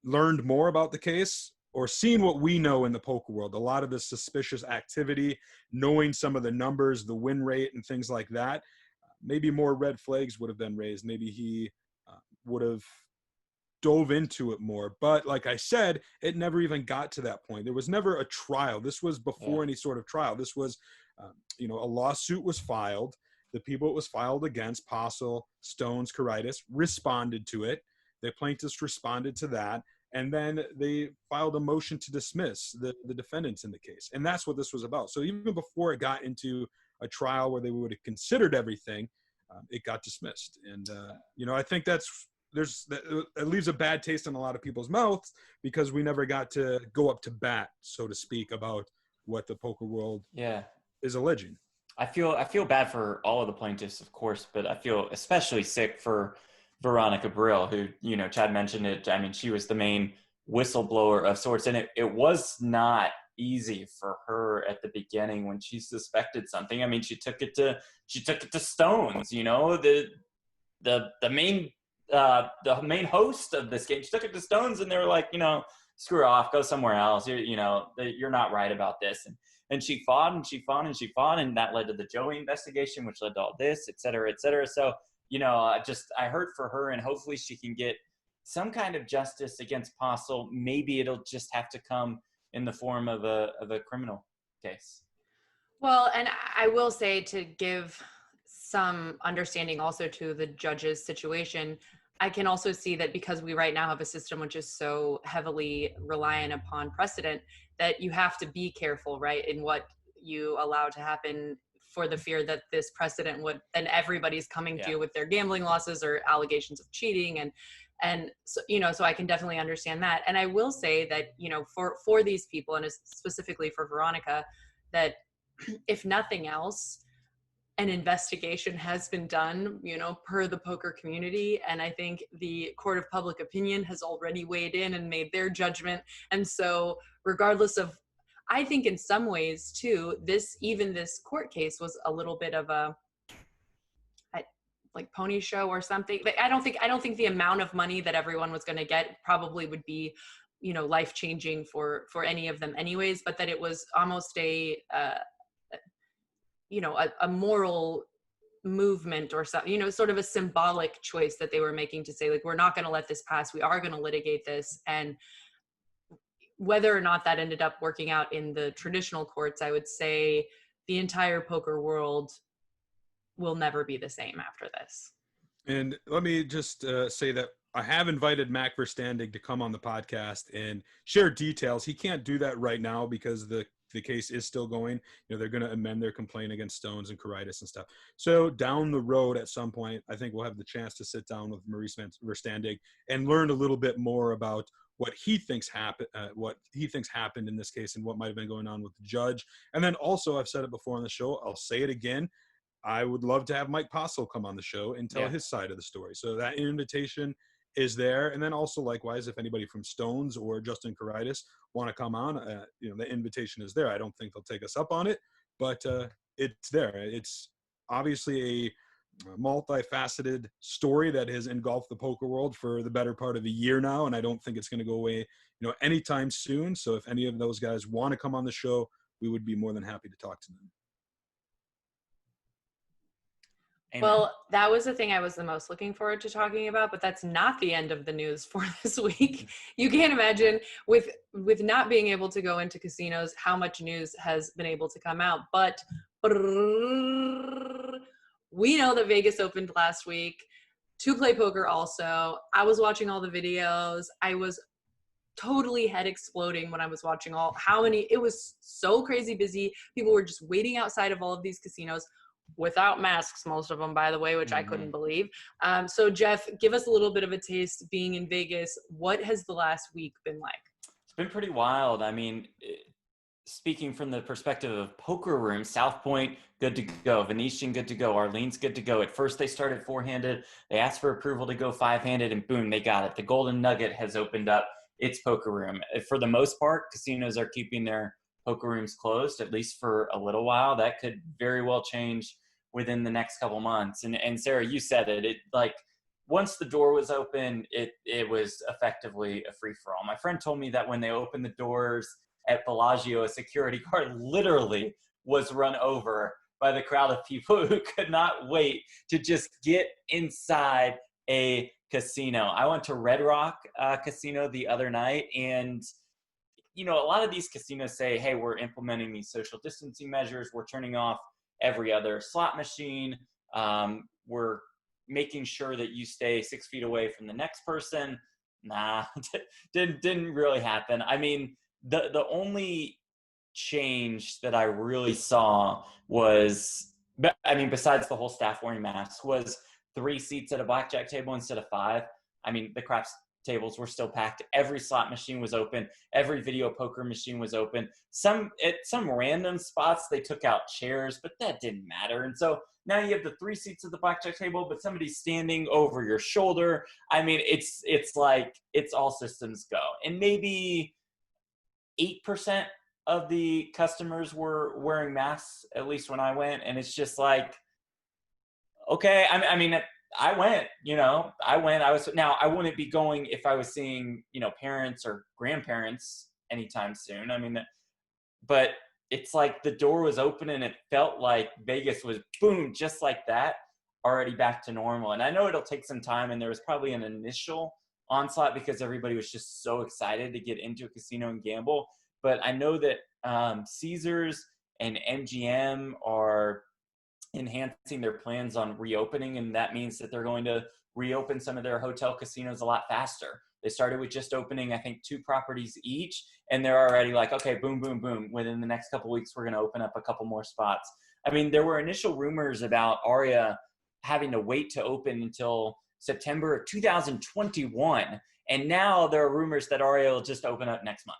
S2: learned more about the case or seen what we know in the poker world, a lot of the suspicious activity, knowing some of the numbers, the win rate and things like that, maybe more red flags would have been raised. Maybe he would have dove into it more. But like I said, it never even got to that point. There was never a trial. This was before any sort of trial. This was, a lawsuit was filed. The people it was filed against, Postle, Stones, Caritas, responded to it. The plaintiffs responded to that. And then they filed a motion to dismiss the defendants in the case. And that's what this was about. So even before it got into a trial where they would have considered everything, it got dismissed. And, I think that leaves a bad taste in a lot of people's mouths because we never got to go up to bat, so to speak, about what the poker world is alleging.
S3: I feel bad for all of the plaintiffs, of course, but I feel especially sick for Veronica Brill, who, Chad mentioned it. I mean, she was the main whistleblower of sorts, and it was not easy for her at the beginning when she suspected something. I mean, she took it to Stones, the main host of this game. She took it to Stones, and they were like, screw off, go somewhere else. You're not right about this. And she fought and she fought and she fought, and that led to the Joey investigation, which led to all this, et cetera, et cetera. So, I hurt for her, and hopefully she can get some kind of justice against Postle. Maybe it'll just have to come in the form of a criminal case.
S1: Well, and I will say, to give some understanding also to the judge's situation, I can also see that because we right now have a system which is so heavily reliant upon precedent, that you have to be careful, right, in what you allow to happen, for the fear that this precedent would, then everybody's coming to you with their gambling losses or allegations of cheating. And so, so I can definitely understand that. And I will say that, for these people, and specifically for Veronica, that if nothing else, an investigation has been done, per the poker community. And I think the court of public opinion has already weighed in and made their judgment. And so regardless of, I think in some ways too, this court case was a little bit of a like pony show or something. But I don't think the amount of money that everyone was going to get probably would be, life changing for any of them anyways, but that it was almost a moral movement or something, sort of a symbolic choice that they were making to say, like, we're not going to let this pass. We are going to litigate this. And whether or not that ended up working out in the traditional courts, I would say the entire poker world will never be the same after this. And
S2: let me just say that I have invited Mac Verstandig to come on the podcast and share details. He can't do that right now because the case is still going. They're going to amend their complaint against Stones and Caritas and stuff. So down the road at some point, I think we'll have the chance to sit down with Maurice Verstandig and learn a little bit more about what he thinks happened in this case and what might have been going on with the judge. And then also, I've said it before on the show, I'll say it again, I would love to have Mike Postle come on the show and tell his side of the story. So that invitation is there. And then also, likewise, if anybody from Stones or Justin Caritas want to come on, the invitation is there. I don't think they'll take us up on it, but it's there. It's obviously a multifaceted story that has engulfed the poker world for the better part of a year now, and I don't think it's going to go away, anytime soon. So if any of those guys want to come on the show, we would be more than happy to talk to them.
S3: Amen.
S1: Well, that was the thing I was the most looking forward to talking about, but that's not the end of the news for this week. You can't imagine with not being able to go into casinos how much news has been able to come out. But we know that Vegas opened last week. To Play Poker also. I was watching all the videos. I was totally head exploding when I was watching it was so crazy busy. People were just waiting outside of all of these casinos without masks, most of them, by the way, which I couldn't believe. So Jeff, give us a little bit of a taste being in Vegas. What has the last week been like?
S3: It's been pretty wild. I mean, speaking from the perspective of poker room, South Point, good to go. Venetian, good to go. Arlene's good to go. At first, they started four-handed. They asked for approval to go five-handed, and boom, they got it. The Golden Nugget has opened up its poker room. For the most part, casinos are keeping their poker rooms closed, at least for a little while. That could very well change within the next couple months. And Sarah, you said it. It like once the door was open, it was effectively a free-for-all. My friend told me that when they opened the doors at Bellagio, a security guard literally was run over by the crowd of people who could not wait to just get inside a casino. I went to Red Rock Casino the other night, and a lot of these casinos say, hey, we're implementing these social distancing measures. We're turning off every other slot machine. We're making sure that you stay 6 feet away from the next person. Nah, didn't really happen. I mean, the only change that I really saw was, besides the whole staff wearing masks, was 3 seats at a blackjack table instead of 5. I mean, the craps tables were still packed. Every slot machine was open. Every video poker machine was open. At some random spots, they took out chairs, but that didn't matter. And so now you have the 3 seats at the blackjack table, but somebody's standing over your shoulder. I mean, it's like it's all systems go. And maybe 8% of the customers were wearing masks, at least when I went. And it's just like, okay, I mean, I went, I wouldn't be going if I was seeing, parents or grandparents anytime soon. I mean, but it's like the door was open and it felt like Vegas was boom, just like that, already back to normal. And I know it'll take some time, and there was probably an initial onslaught because everybody was just so excited to get into a casino and gamble. But I know that Caesars and MGM are enhancing their plans on reopening, and that means that they're going to reopen some of their hotel casinos a lot faster. They started with just opening, I think, 2 properties each, and they're already like, okay, boom, boom, boom. Within the next couple of weeks, we're going to open up a couple more spots. I mean, there were initial rumors about Aria having to wait to open until September of 2021, and now there are rumors that Aria will just open up next month.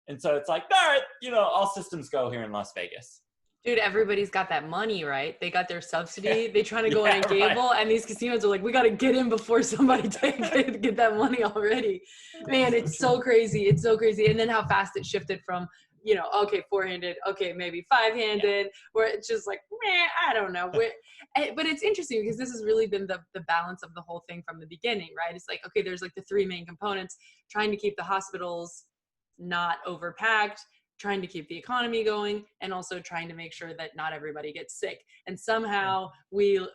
S3: And so it's like, all right, all systems go here in Las Vegas.
S1: Dude, everybody's got that money, right? They got their subsidy. They trying to go in and gamble, right. And these casinos are like, we got to get in before somebody get that money already. Man, it's so crazy. It's so crazy. And then how fast it shifted from, okay, 4-handed, okay, maybe 5-handed, where it's just like, I don't know. But it's interesting because this has really been the balance of the whole thing from the beginning, right? It's like, okay, there's like the 3 main components, trying to keep the hospitals not overpacked, trying to keep the economy going, and also trying to make sure that not everybody gets sick. And somehow we,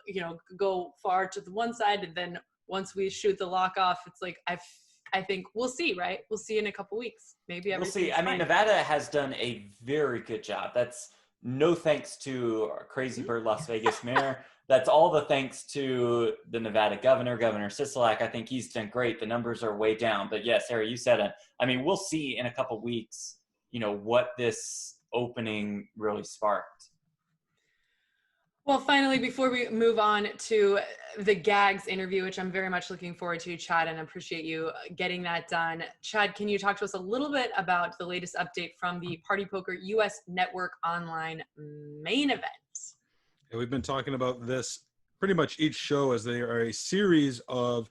S1: go far to the one side, and then once we shoot the lock off, it's like, I think we'll see, right? We'll see in a couple weeks. Maybe
S3: we'll see. I mean, Nevada has done a very good job. That's no thanks to our crazy bird Las Vegas mayor. That's all the thanks to the Nevada governor, Governor Sisolak. I think he's done great. The numbers are way down. But yes, Harry, you said it. I mean, we'll see in a couple weeks, what this opening really sparked.
S1: Well, finally, before we move on to the Gags interview, which I'm very much looking forward to, Chad, and appreciate you getting that done. Chad, can you talk to us a little bit about the latest update from the Party Poker US Network Online main event?
S2: Yeah, we've been talking about this pretty much each show, as they are a series of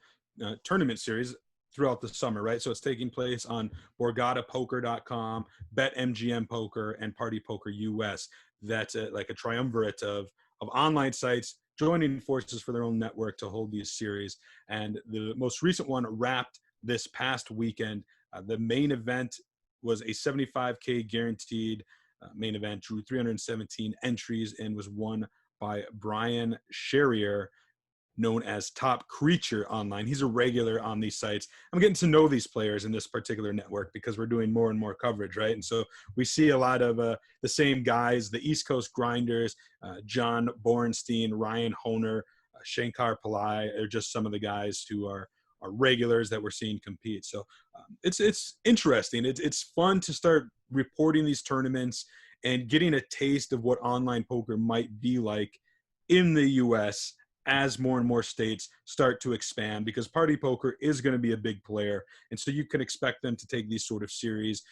S2: tournament series throughout the summer, right? So it's taking place on BorgataPoker.com, BetMGM Poker, and Party Poker US. That's like a triumvirate of online sites joining forces for their own network to hold these series. And the most recent one wrapped this past weekend. The main event was a $75K guaranteed main event, drew 317 entries, and was won by Brian Sherrier, known as Top Creature Online. He's a regular on these sites. I'm getting to know these players in this particular network because we're doing more and more coverage, right? And so we see a lot of the same guys, the East Coast grinders, John Borenstein, Ryan Honer, Shankar Pillai are just some of the guys who are regulars that we're seeing compete. So it's interesting. It's fun to start reporting these tournaments and getting a taste of what online poker might be like in the U.S. as more and more states start to expand, because party poker is going to be a big player. And so you can expect them to take these sort of series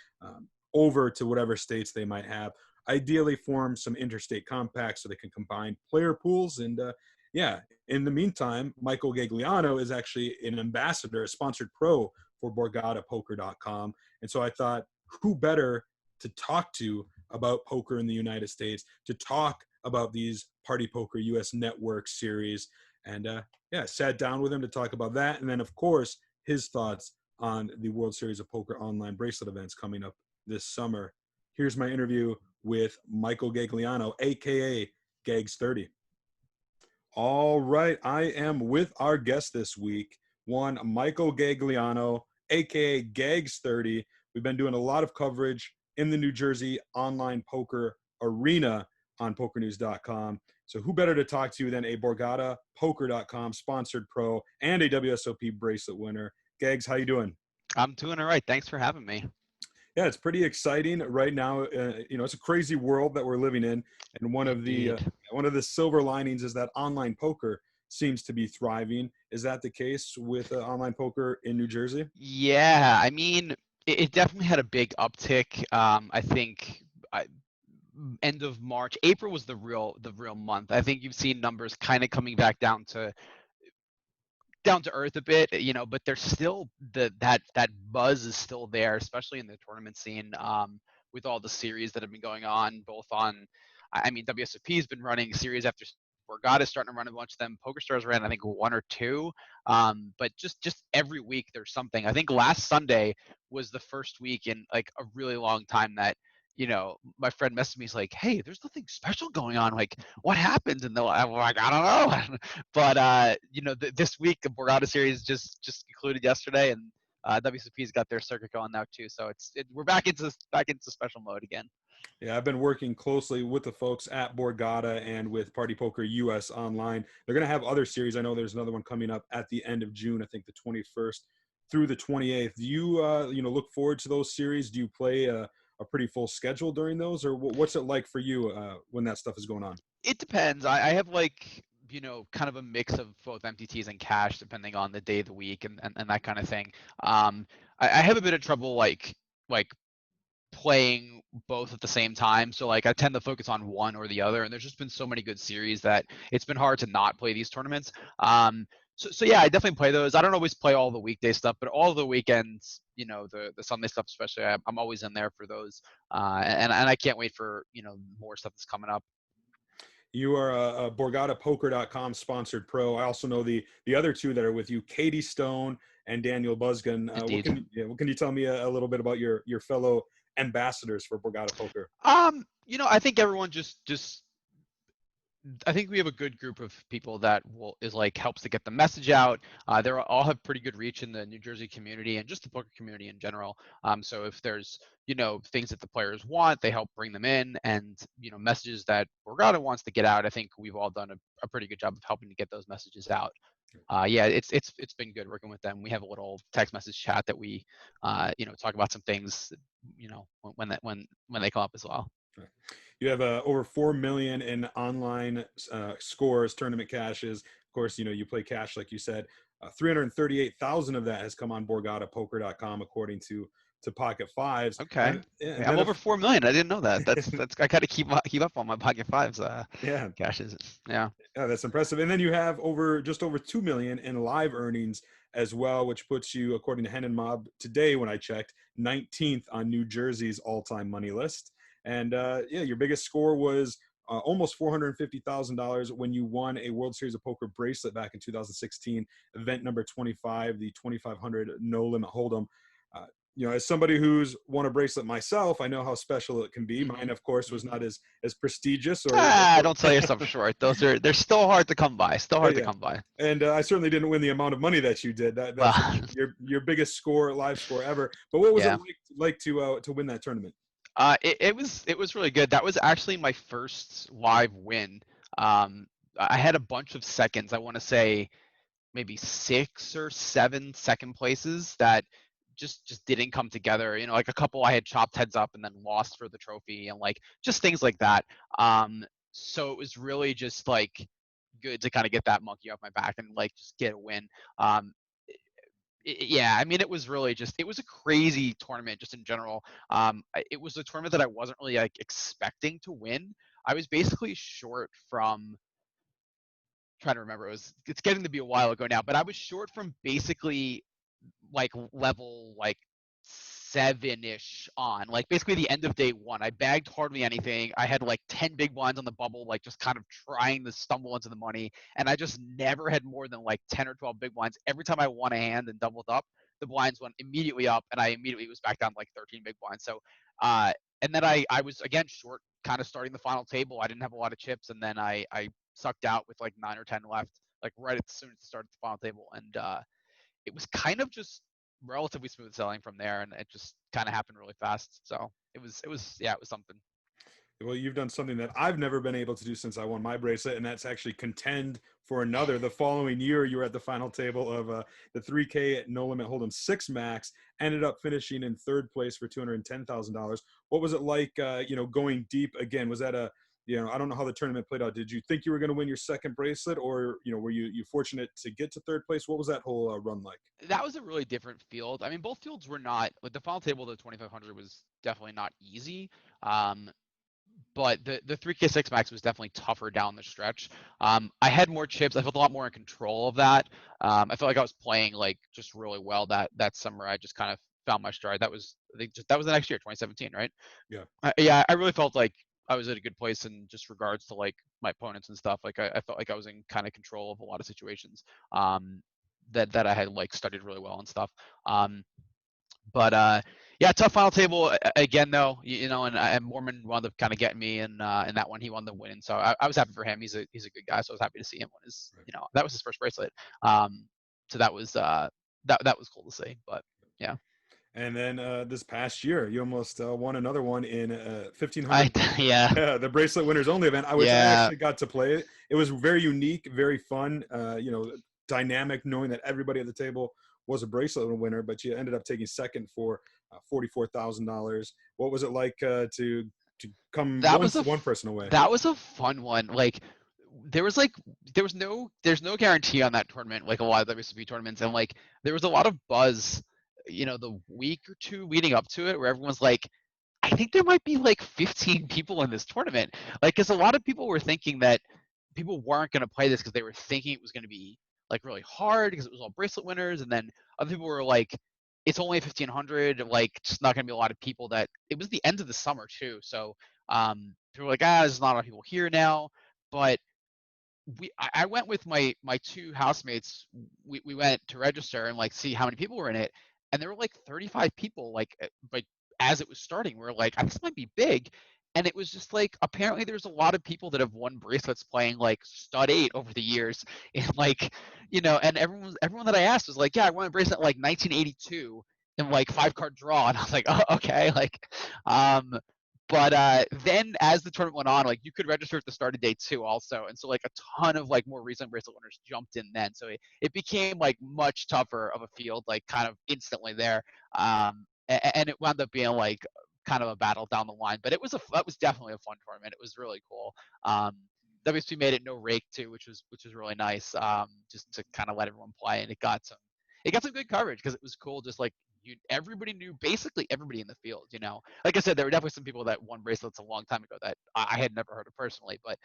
S2: over to whatever states they might have. Ideally form some interstate compacts so they can combine player pools. And in the meantime, Michael Gagliano is actually an ambassador, a sponsored pro for BorgataPoker.com. And so I thought, who better to talk to about poker in the United States, to talk about these Party Poker US Network series. And sat down with him to talk about that. And then, of course, his thoughts on the World Series of Poker online bracelet events coming up this summer. Here's my interview with Michael Gagliano, a.k.a. Gags 30. All right, I am with our guest this week, one Michael Gagliano, a.k.a. Gags 30. We've been doing a lot of coverage in the New Jersey online poker arena on PokerNews.com. So who better to talk to than a BorgataPoker.com sponsored pro and a WSOP bracelet winner. Gags, how you doing?
S5: I'm doing all right. Thanks for having me.
S2: Yeah, it's pretty exciting right now. It's a crazy world that we're living in, and one of the silver linings is that online poker seems to be thriving. Is that the case with online poker in New Jersey?
S5: Yeah, I mean, it definitely had a big uptick. I think end of March, April was the real month. I think you've seen numbers kind of coming back down to earth a bit, but there's still that buzz is still there, especially in the tournament scene, with all the series that have been going on, both on, I mean, WSOP has been running series after Borgata is starting to run a bunch of them. PokerStars ran, I think, one or two, but just every week there's something. I think last Sunday was the first week in like a really long time that my friend messaged me. He's like, "Hey, there's nothing special going on. Like, what happened?" And I'm like, "I don't know." But this week the Borgata series just concluded yesterday, and WCP's got their circuit going now too. So we're back into special mode again.
S2: Yeah, I've been working closely with the folks at Borgata and with Party Poker US Online. They're going to have other series. I know there's another one coming up at the end of June, I think the 21st through the 28th. Do you, look forward to those series? Do you play a pretty full schedule during those, or what's it like for you when that stuff is going on?
S5: It depends. I have like, kind of a mix of both MTTs and cash, depending on the day of the week and that kind of thing. I have a bit of trouble like playing both at the same time. So like I tend to focus on one or the other, and there's just been so many good series that it's been hard to not play these tournaments. So yeah, I definitely play those. I don't always play all the weekday stuff, but all the weekends, the Sunday stuff especially, I'm always in there for those. And I can't wait for more stuff that's coming up.
S2: You are a BorgataPoker.com sponsored pro. I also know the other two that are with you, Katie Stone and Daniel Busgun. What can you tell me a little bit about your fellow ambassadors for Borgata Poker?
S5: I think everyone I think we have a good group of people that helps to get the message out. They all have pretty good reach in the New Jersey community and just the poker community in general. So if there's things that the players want, they help bring them in, and messages that Borgata wants to get out. I think we've all done a pretty good job of helping to get those messages out. It's been good working with them. We have a little text message chat that we talk about some things when they come up as well.
S2: You have over 4 million in online scores, tournament cashes. Of course, you play cash like you said. 338,000 of that has come on BorgataPoker.com, according to Pocket Fives.
S5: Okay, I'm over 4 million. I didn't know that. That's I gotta keep up on my Pocket Fives. Cashes. Yeah,
S2: that's impressive. And then you have just over 2 million in live earnings as well, which puts you, according to Hen and Mob today, when I checked, 19th on New Jersey's all-time money list. And your biggest score was almost $450,000 when you won a World Series of Poker bracelet back in 2016, event number 25, the 2500 No Limit Hold'em. as somebody who's won a bracelet myself, I know how special it can be.
S5: Mhm.
S2: Mine, of course, was not as prestigious
S5: Don't sell yourself short. They're still hard to come by. Still hard to
S2: yeah.
S5: come by.
S2: And I certainly didn't win the amount of money that you did. That's
S5: Well,
S2: your biggest live score ever. But what was
S5: yeah.
S2: it like to win that tournament?
S5: It was really good. That was actually my first live win. I had a bunch of seconds. I want to say maybe 6 or 7 second places that just didn't come together. Like a couple I had chopped heads up and then lost for the trophy, and like just things like that. So it was really just like good to kind of get that monkey off my back and like just get a win. Um, yeah, I mean, it was really it was a crazy tournament just in general. It was a tournament that I wasn't really like expecting to win. I was basically short from, trying to remember, it's getting to be a while ago now, but I was short from basically like level like 7-ish on, like basically the end of day one. I bagged hardly anything. I had like 10 big blinds on the bubble, like just kind of trying to stumble into the money, and I just never had more than like 10 or 12 big blinds. Every time I won a hand and doubled up, the blinds went immediately up, and I immediately was back down to like 13 big blinds. So and then I was again short, kind of starting the final table. I didn't have a lot of chips, and then I sucked out with like 9 or 10 left, like right as soon as it started the final table. And it was kind of just relatively smooth sailing from there, and it just kind of happened really fast. So yeah, it was something.
S2: Well, you've done something that I've never been able to do since I won my bracelet, and that's actually contend for another. The following year, you were at the final table of the 3K No Limit Hold'em 6 Max, ended up finishing in third place for $210,000. What was it like, going deep again? Was that I don't know how the tournament played out. Did you think you were going to win your second bracelet, or, were you fortunate to get to third place? What was that whole run like?
S5: That was a really different field. I mean, both fields were not, like the final table of the 2,500 was definitely not easy. But the 3K6 Max was definitely tougher down the stretch. I had more chips. I felt a lot more in control of that. I felt like I was playing like just really well that summer. I just kind of found my stride. That was, I think, that was the next year, 2017, right?
S2: Yeah.
S5: Yeah, I really felt like I was at a good place in just regards to like my opponents and stuff. Like I felt like I was in kind of control of a lot of situations that I had like studied really well and stuff. But yeah, tough final table again though. And Mormon wound up kind of getting me, and in that one he won the win. So I was happy for him. He's a good guy, so I was happy to see him win his. That was his first bracelet. So that was that was cool to see. But yeah.
S2: And then this past year, you almost won another one in 1,500.
S5: Yeah.
S2: The Bracelet Winners Only event, which I actually got to play it. It was very unique, very fun, dynamic, knowing that everybody at the table was a bracelet winner, but you ended up taking second for $44,000. What was it like to come one person away?
S5: That was a fun one. Like there's no guarantee on that tournament, like a lot of the WSOP tournaments, and like there was a lot of buzz, the week or two leading up to it, where everyone's like, I think there might be like 15 people in this tournament. Like, because a lot of people were thinking that people weren't going to play this because they were thinking it was going to be like really hard because it was all bracelet winners, and then other people were like, it's only 1,500, like just not going to be a lot of people. That it was the end of the summer too, so people were like, there's not a lot of people here now. But I went with my two housemates. We went to register and like see how many people were in it, and there were like 35 people. Like as it was starting, we were like, this might be big. And it was just like, apparently there's a lot of people that have won bracelets playing like stud 8 over the years, and like, and everyone that I asked was like, yeah, I won a bracelet in like 1982 in like 5-card draw. And I was like, oh, okay. Like but then as the tournament went on, like you could register at the start of day 2 also, and so like a ton of like more recent bracelet winners jumped in then, so it became like much tougher of a field, like kind of instantly there. And it wound up being like kind of a battle down the line, but that was definitely a fun tournament. It was really cool. WSP made it no rake too, which was really nice, just to kind of let everyone play, and it got some good coverage because it was cool. Just like everybody knew basically everybody in the field. Like I said, there were definitely some people that won bracelets a long time ago that I had never heard of personally, but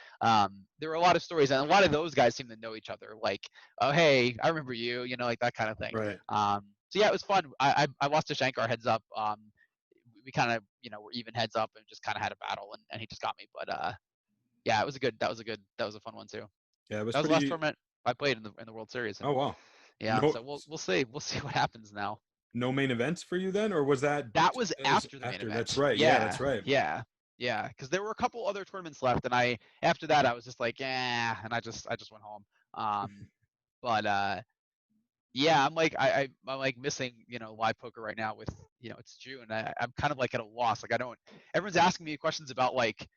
S5: there were a lot of stories, and a lot of those guys seem to know each other. Like, oh hey, I remember you, like that kind of thing.
S2: Right.
S5: So yeah, it was fun. I lost to Shankar heads up. We kind of were even heads up and just kind of had a battle, and he just got me. But yeah, it was that was a fun one too.
S2: Yeah, it was
S5: That was
S2: pretty...
S5: the last tournament I played in the World Series. And,
S2: oh wow.
S5: yeah, so we'll see what happens now.
S2: no main events for you then, or was that
S5: That was after the main event.
S2: That's right.
S5: Yeah,
S2: that's right.
S5: Yeah. Because there were a couple other tournaments left, and after that I was just like, and I just went home. But yeah, I'm like I'm like missing live poker right now with it's June. I'm kind of like at a loss. Like I don't. Everyone's asking me questions about like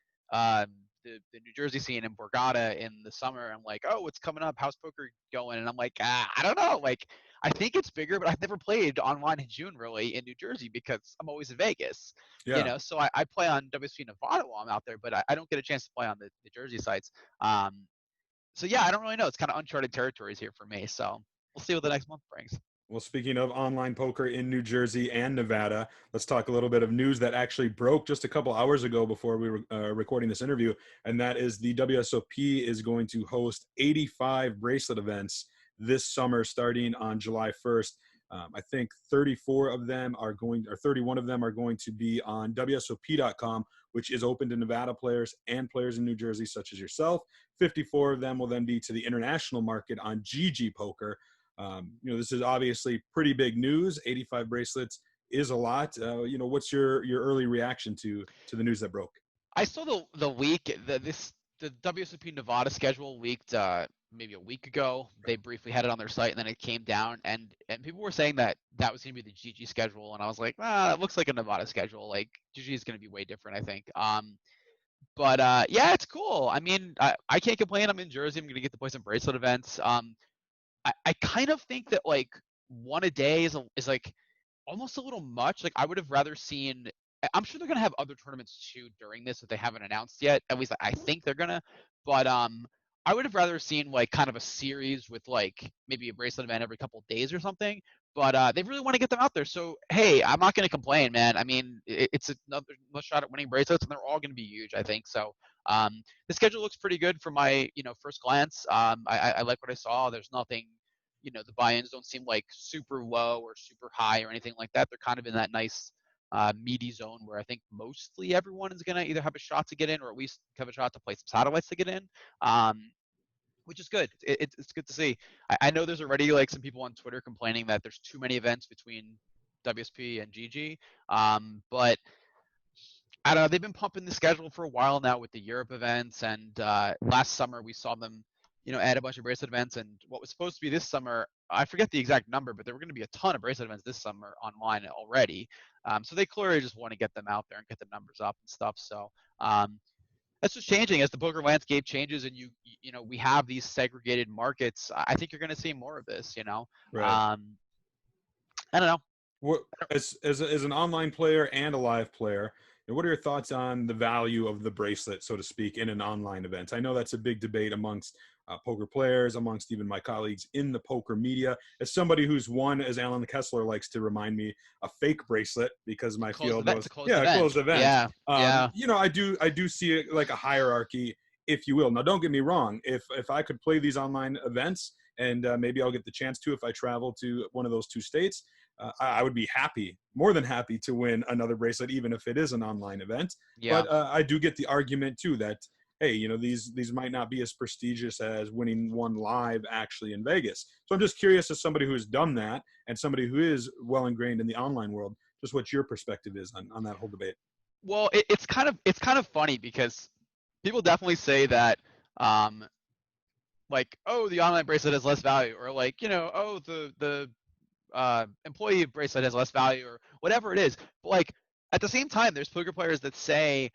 S5: the New Jersey scene in Borgata in the summer. I'm like, oh, what's coming up? How's poker going? And I'm like, I don't know. Like I think it's bigger, but I've never played online in June really in New Jersey because I'm always in Vegas.
S2: Yeah.
S5: So I play on WSOP Nevada while I'm out there, but I don't get a chance to play on the Jersey sites. So yeah, I don't really know. It's kind of uncharted territories here for me. So we'll see what the next month brings.
S2: Well, speaking of online poker in New Jersey and Nevada, let's talk a little bit of news that actually broke just a couple hours ago before we were recording this interview, and that is the WSOP is going to host 85 bracelet events this summer starting on July 1st. I think 31 of them are going to be on WSOP.com, which is open to Nevada players and players in New Jersey, such as yourself. 54 of them will then be to the international market on GGPoker. This is obviously pretty big news. 85 bracelets is a lot. What's your early reaction to the news that broke?
S5: I saw the leak. The WSOP Nevada schedule leaked maybe a week ago. They briefly had it on their site, and then it came down, and people were saying that was going to be the GG schedule, and I was like, it looks like a Nevada schedule. Like GG is going to be way different, I think. But yeah, it's cool. I mean, I can't complain. I'm in Jersey. I'm going to get to play some bracelet events. I kind of think that like one a day is like almost a little much. Like I would have rather seen. I'm sure they're gonna have other tournaments too during this that they haven't announced yet. At least I think they're gonna. But I would have rather seen like kind of a series with like maybe a bracelet event every couple of days or something. But they really want to get them out there. So hey, I'm not gonna complain, man. I mean, it's another shot at winning bracelets, and they're all gonna be huge, I think. So the schedule looks pretty good from my first glance. I like what I saw. There's nothing. The buy-ins don't seem like super low or super high or anything like that. They're kind of in that nice meaty zone where I think mostly everyone is going to either have a shot to get in or at least have a shot to play some satellites to get in, which is good. It's good to see. I know there's already like some people on Twitter complaining that there's too many events between WSP and GG, but I don't know. They've been pumping the schedule for a while now with the Europe events, and last summer we saw them add a bunch of bracelet events, and what was supposed to be this summer, I forget the exact number, but there were going to be a ton of bracelet events this summer online already. So they clearly just want to get them out there and get the numbers up and stuff. So that's just changing as the poker landscape changes, and we have these segregated markets. I think you're going to see more of this.
S2: Right.
S5: I don't know.
S2: What, as an online player and a live player, what are your thoughts on the value of the bracelet, so to speak, in an online event? I know that's a big debate amongst poker players, amongst even my colleagues in the poker media. As somebody who's won, as Alan Kessler likes to remind me, a fake bracelet because my field was a closed event.
S5: Yeah,
S2: I do see it like a hierarchy, if you will. Now, don't get me wrong. If I could play these online events, and maybe I'll get the chance to if I travel to one of those two states, I would be more than happy to win another bracelet, even if it is an online event.
S5: Yeah.
S2: But I do get the argument too that, hey, these might not be as prestigious as winning one live actually in Vegas. So I'm just curious, as somebody who has done that and somebody who is well ingrained in the online world, just what your perspective is on that whole debate.
S5: Well, it's kind of funny because people definitely say that like, oh, the online bracelet has less value, or like, oh, the employee bracelet has less value, or whatever it is. But like at the same time, there's poker players that say,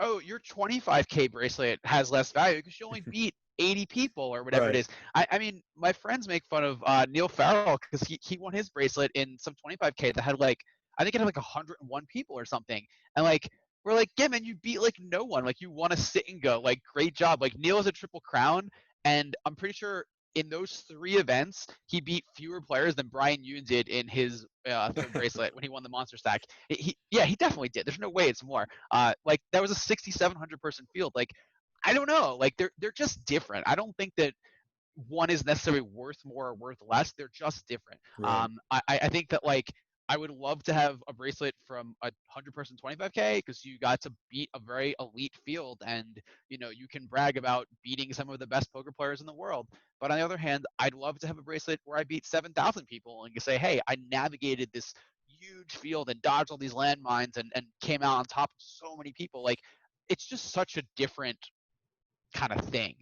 S5: oh, your 25K bracelet has less value because you only beat 80 people or whatever it is. I mean, my friends make fun of Neil Farrell because he won his bracelet in some 25K that had like, I think it had like 101 people or something. And like, we're like, yeah, man, you beat like no one. Like you won a sit and go. Like, great job. Like Neil has a triple crown. And I'm pretty sure in those 3 events, he beat fewer players than Brian Yoon did in his third bracelet when he won the Monster Stack. He definitely did. There's no way it's more. Like that was a 6,700 person field. Like, I don't know. Like they're just different. I don't think that one is necessarily worth more or worth less. They're just different.
S2: Right.
S5: I think that like I would love to have a bracelet from a 100-person 25K because you got to beat a very elite field, and you can brag about beating some of the best poker players in the world. But on the other hand, I'd love to have a bracelet where I beat 7,000 people and you say, hey, I navigated this huge field and dodged all these landmines and came out on top of so many people. Like, it's just such a different kind of thing.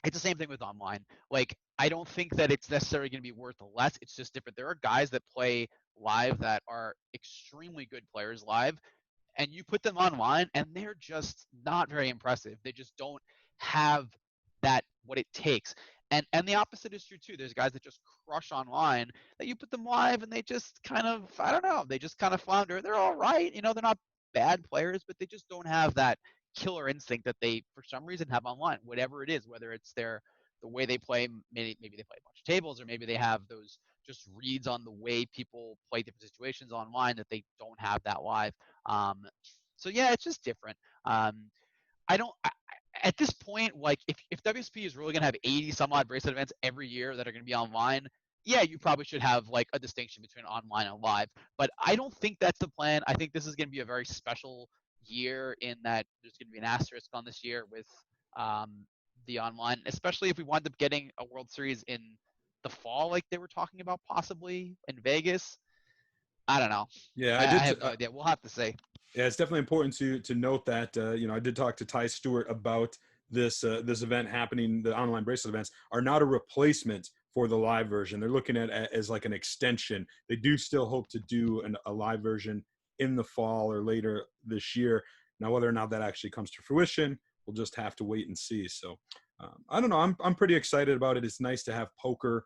S5: It's the same thing with online. Like, I don't think that it's necessarily going to be worth less. It's just different. There are guys that play live that are extremely good players live, and you put them online, and they're just not very impressive. They just don't have that what it takes. And the opposite is true too. There's guys that just crush online that you put them live, and they just kind of, I don't know, they just kind of flounder. They're all right, they're not bad players, but they just don't have that killer instinct that they for some reason have online, whatever it is, whether it's the way they play, maybe they play a bunch of tables, or maybe they have those just reads on the way people play different situations online that they don't have that live. So yeah, it's just different. I don't at this point, like, if WSP is really gonna have 80 some odd bracelet events every year that are gonna be online, yeah, you probably should have like a distinction between online and live. But I don't think that's the plan. I think this is gonna be a very special year in that there's going to be an asterisk on this year with the online, especially if we wind up getting a World Series in the fall, like they were talking about possibly in Vegas. I don't know.
S2: Yeah,
S5: I have no idea. We'll have to see.
S2: Yeah, it's definitely important to note that I did talk to Ty Stewart about this event happening. The online bracelet events are not a replacement for the live version. They're looking at it as like an extension. They do still hope to do a live version in the fall or later this year. Now, whether or not that actually comes to fruition, we'll just have to wait and see. So I don't know. I'm pretty excited about it. It's nice to have poker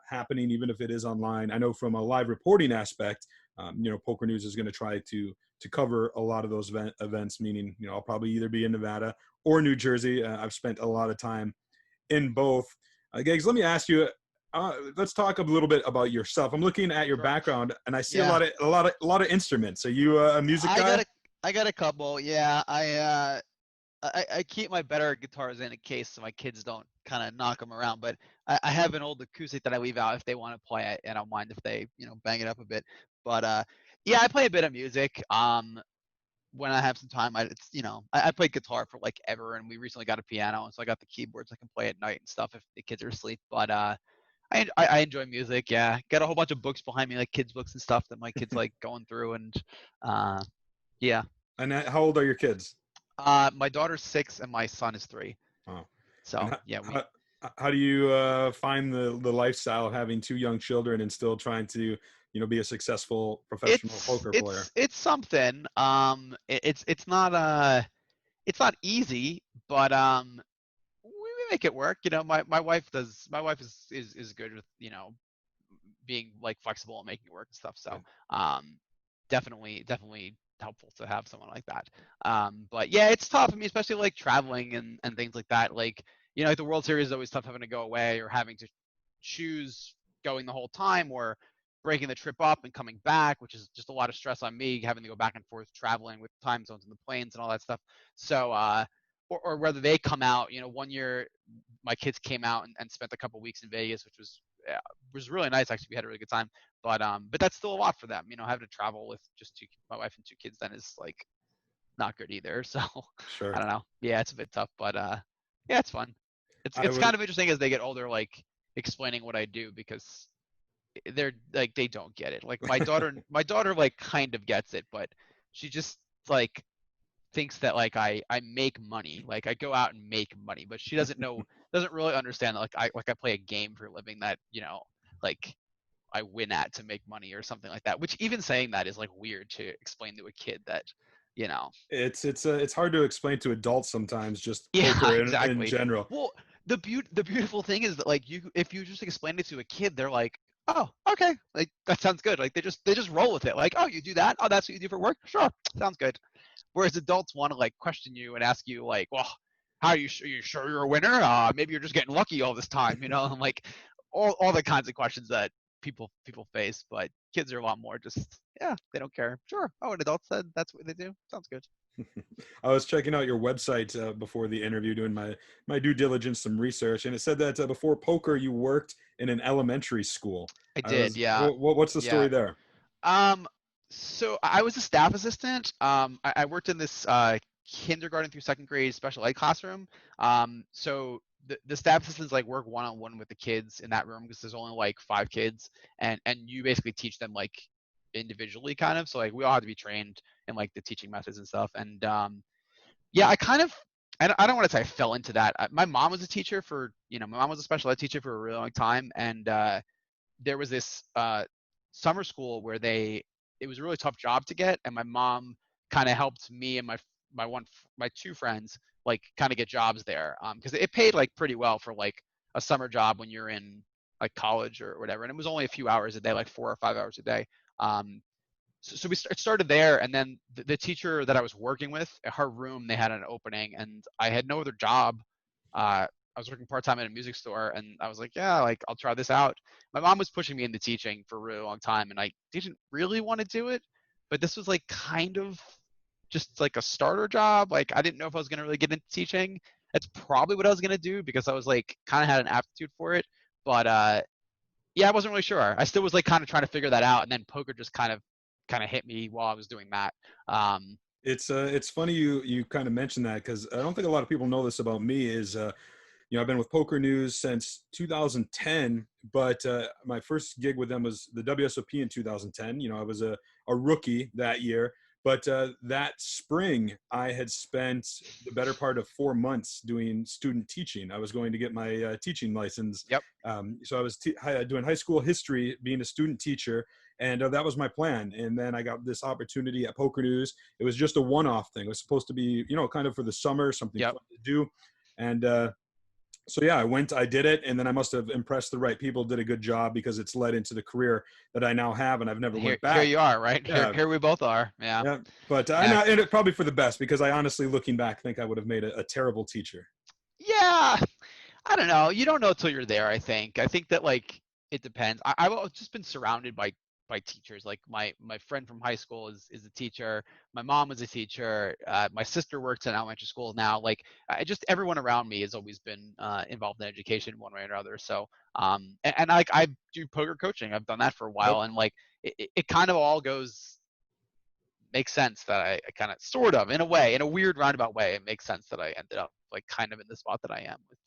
S2: happening, even if it is online. I know from a live reporting aspect, PokerNews is going to try to cover a lot of those events, meaning, I'll probably either be in Nevada or New Jersey. I've spent a lot of time in both. Gags, let me ask you, let's talk a little bit about yourself. I'm looking at your background, and I see a lot of instruments. Are you a music guy?
S5: I got a couple. Yeah, I keep my better guitars in a case so my kids don't kind of knock them around. But I have an old acoustic that I leave out if they want to play it, and I don't mind if they bang it up a bit. But yeah, I play a bit of music. When I have some time, I played guitar for like ever, and we recently got a piano, and so I got the keyboards. I can play at night and stuff if the kids are asleep. But I enjoy music. Yeah, got a whole bunch of books behind me, like kids books and stuff that my kids like going through, and yeah.
S2: And how old are your kids?
S5: My daughter's 6 and my son is 3.
S2: Oh.
S5: So yeah.
S2: How do you find the lifestyle of having 2 young children and still trying to be a successful professional poker player?
S5: It's something. It's not easy, but we make it work. My wife is good with being like flexible and making it work and stuff. So definitely helpful to have someone like that. But yeah, it's tough. I mean, especially like traveling and things like that. Like, like the World Series is always tough having to go away or having to choose going the whole time or breaking the trip up and coming back, which is just a lot of stress on me, having to go back and forth traveling with time zones and the planes and all that stuff. So, or whether they come out, one year my kids came out and spent a couple weeks in Vegas, which was really nice. Actually, we had a really good time. But that's still a lot for them. Having to travel with just my wife and 2 kids then is like not good either. So
S2: Sure.
S5: I don't know. Yeah, it's a bit tough, but yeah, it's fun. It's kind of interesting as they get older, like explaining what I do, because they're like they don't get it. Like my daughter like kind of gets it, but she just like thinks that like I make money, like I go out and make money, but she doesn't really understand that I play a game for a living that like I win at to make money or something like that. Which even saying that is like weird to explain to a kid that
S2: it's hard to explain to adults sometimes, just
S5: yeah,
S2: poker
S5: exactly.
S2: in general.
S5: Well, the beautiful thing is that like if you just explain it to a kid, they're like, oh, okay, like that sounds good. Like they just roll with it. Like, oh, you do that? Oh, that's what you do for work? Sure, sounds good. Whereas adults want to like question you and ask you like, well, are you sure you're a winner? Maybe you're just getting lucky all this time, and like all the kinds of questions that people face. But kids are a lot more just, yeah, they don't care. Sure. Oh, an adult said that's what they do. Sounds good.
S2: I was checking out your website before the interview, doing my due diligence, some research, and it said that before poker, you worked in an elementary school.
S5: I did, yeah.
S2: What's the
S5: Yeah.
S2: story there?
S5: So I was a staff assistant. I worked in this kindergarten through second grade special ed classroom. So the staff assistants like work one-on-one with the kids in that room because there's only like 5 kids, and you basically teach them like individually kind of. So like we all had to be trained in like the teaching methods and stuff. And yeah, I don't want to say I fell into that. My mom was a teacher for, my mom was a special ed teacher for a really long time, and there was this summer school where it was a really tough job to get, and my mom kind of helped me and my 2 friends like kind of get jobs there because it paid like pretty well for like a summer job when you're in like college or whatever, and it was only a few hours a day, like 4 or 5 hours a day. So it started there, and then the teacher that I was working with, her room, they had an opening, and I had no other job. I was working part-time at a music store, and I was like, yeah, like I'll try this out. My mom was pushing me into teaching for a really long time, and I didn't really want to do it, but this was like kind of just like a starter job. Like I didn't know if I was going to really get into teaching. That's probably what I was going to do because I was like kind of had an aptitude for it, but yeah, I wasn't really sure. I still was like kind of trying to figure that out, and then poker just kind of hit me while I was doing that.
S2: It's funny you kind of mentioned that, because I don't think a lot of people know this about me. Is I've been with PokerNews since 2010, but my first gig with them was the WSOP in 2010. I was a rookie that year, but that spring I had spent the better part of 4 months doing student teaching. I was going to get my teaching license.
S5: Yep.
S2: So I was doing high school history, being a student teacher, and that was my plan. And then I got this opportunity at PokerNews. It was just a one-off thing. It was supposed to be, kind of for the summer, something
S5: Yep.
S2: fun to do. And so yeah, I did it, and then I must have impressed the right people, did a good job, because it's led into the career that I now have, and I've never went back.
S5: Here you are, right?
S2: Yeah.
S5: Here we both are. Yeah.
S2: Yeah, but
S5: Yeah.
S2: and it probably for the best, because I honestly, looking back, think I would have made a terrible teacher.
S5: Yeah. I don't know. You don't know till you're there, I think. I think that like it depends. I've just been surrounded by teachers. Like my friend from high school is a teacher. My mom was a teacher. My sister works in elementary school now. Like just everyone around me has always been involved in education one way or another. So and like I do poker coaching. I've done that for a while, and like it kind of all makes sense that I kind of sort of in a way, in a weird roundabout way, it makes sense that I ended up like kind of in the spot that I am with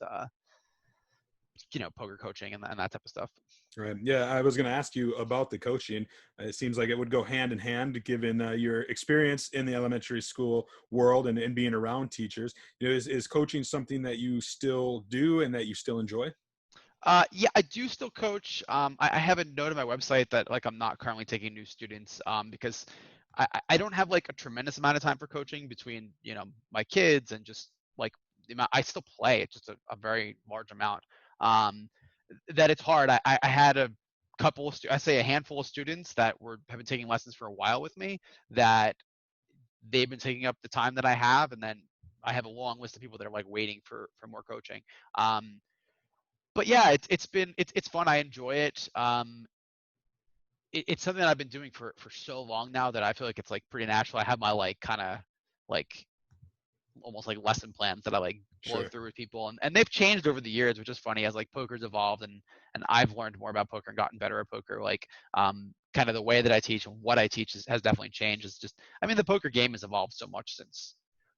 S5: poker coaching and that type of stuff.
S2: Right. Yeah, I was going to ask you about the coaching. It seems like it would go hand in hand, given your experience in the elementary school world and being around teachers. Is coaching something that you still do and that you still enjoy?
S5: Yeah, I do still coach. I have a note on my website that like I'm not currently taking new students because I don't have like a tremendous amount of time for coaching between my kids and just like the amount I still play. It's just a very large amount. That it's hard. I had a handful of students that have been taking lessons for a while with me, that they've been taking up the time that I have, and then I have a long list of people that are like waiting for more coaching. But yeah, it's fun. I enjoy it. It's something that I've been doing for so long now that I feel like it's like pretty natural. I have my like kind of like almost like lesson plans that I like blow through with people, and they've changed over the years, which is funny as like poker's evolved and I've learned more about poker and gotten better at poker. Like kind of the way that I teach and what I teach has definitely changed. It's just, I mean, the poker game has evolved so much since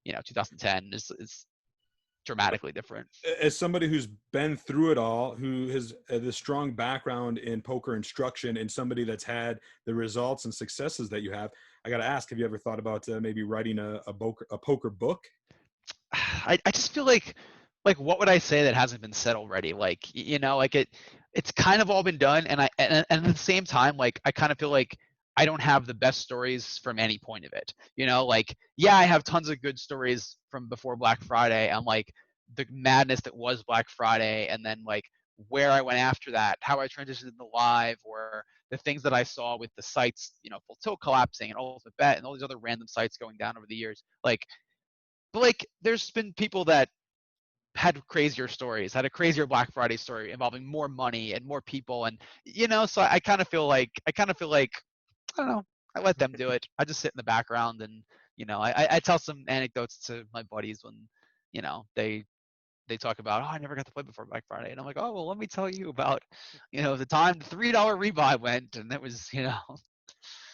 S5: 2010 is dramatically different.
S2: As somebody who's been through it all, who has this strong background in poker instruction, and somebody that's had the results and successes that you have, I got to ask, have you ever thought about maybe writing a poker book?
S5: I just feel like what would I say that hasn't been said already? Like, like it's kind of all been done. And and at the same time, like, I kind of feel like I don't have the best stories from any point of it. Like, yeah, I have tons of good stories from before Black Friday and like the madness that was Black Friday, and then like where I went after that, how I transitioned into live, or the things that I saw with the sites, Full Tilt collapsing and Ultimate Bet and all these other random sites going down over the years. But like, there's been people that had crazier stories, had a crazier Black Friday story involving more money and more people, and so I kind of feel like I don't know, I let them do it. I just sit in the background and I tell some anecdotes to my buddies when, they talk about, oh, I never got to play before Black Friday. And I'm like, oh, well, let me tell you about, the time the $3 rebuy went. And that was,
S2: Well,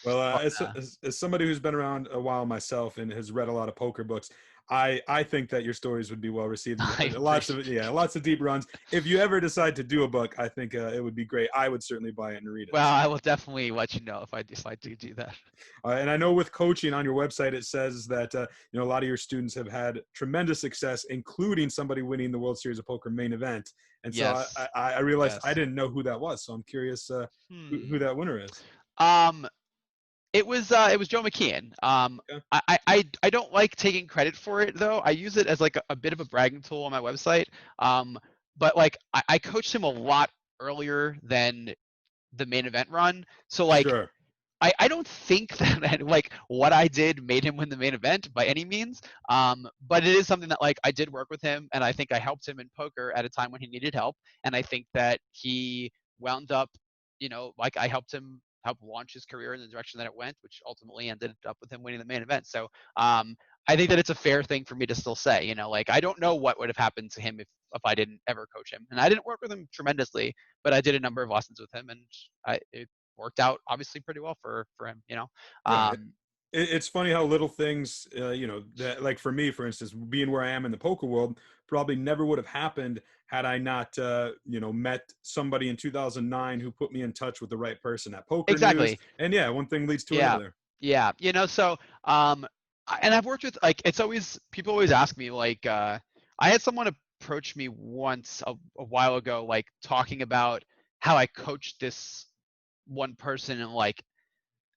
S5: but,
S2: as somebody who's been around a while myself and has read a lot of poker books, I think that your stories would be well received. Lots of deep runs. If you ever decide to do a book, I think it would be great. I would certainly buy it and read it.
S5: well, I will definitely let you know if I decide to do that.
S2: And I know with coaching on your website, it says that a lot of your students have had tremendous success, including somebody winning the World Series of Poker main event. And so
S5: Yes.
S2: I realized
S5: Yes.
S2: I didn't know who that was. So I'm curious who that winner is.
S5: It was Joe McKeon.
S2: Okay.
S5: I don't like taking credit for it though. I use it as like a bit of a bragging tool on my website. But like I coached him a lot earlier than the main event run. So like
S2: Sure.
S5: I don't think that like what I did made him win the main event by any means. But it is something that like I did work with him, and I think I helped him in poker at a time when he needed help. And I think that he wound up, like I helped him launch his career in the direction that it went, which ultimately ended up with him winning the main event. So I think that it's a fair thing for me to still say, like I don't know what would have happened to him if I didn't ever coach him. And I didn't work with him tremendously, but I did a number of lessons with him, and it worked out obviously pretty well for him.
S2: Yeah, it's funny how little things, that like for me, for instance, being where I am in the poker world, probably never would have happened had I not, met somebody in 2009 who put me in touch with the right person at PokerNews.
S5: Exactly.
S2: And yeah, one thing leads to another.
S5: Yeah. So, and I've worked with, like, it's always, people always ask me, like, I had someone approach me once a while ago, like talking about how I coached this one person, and like,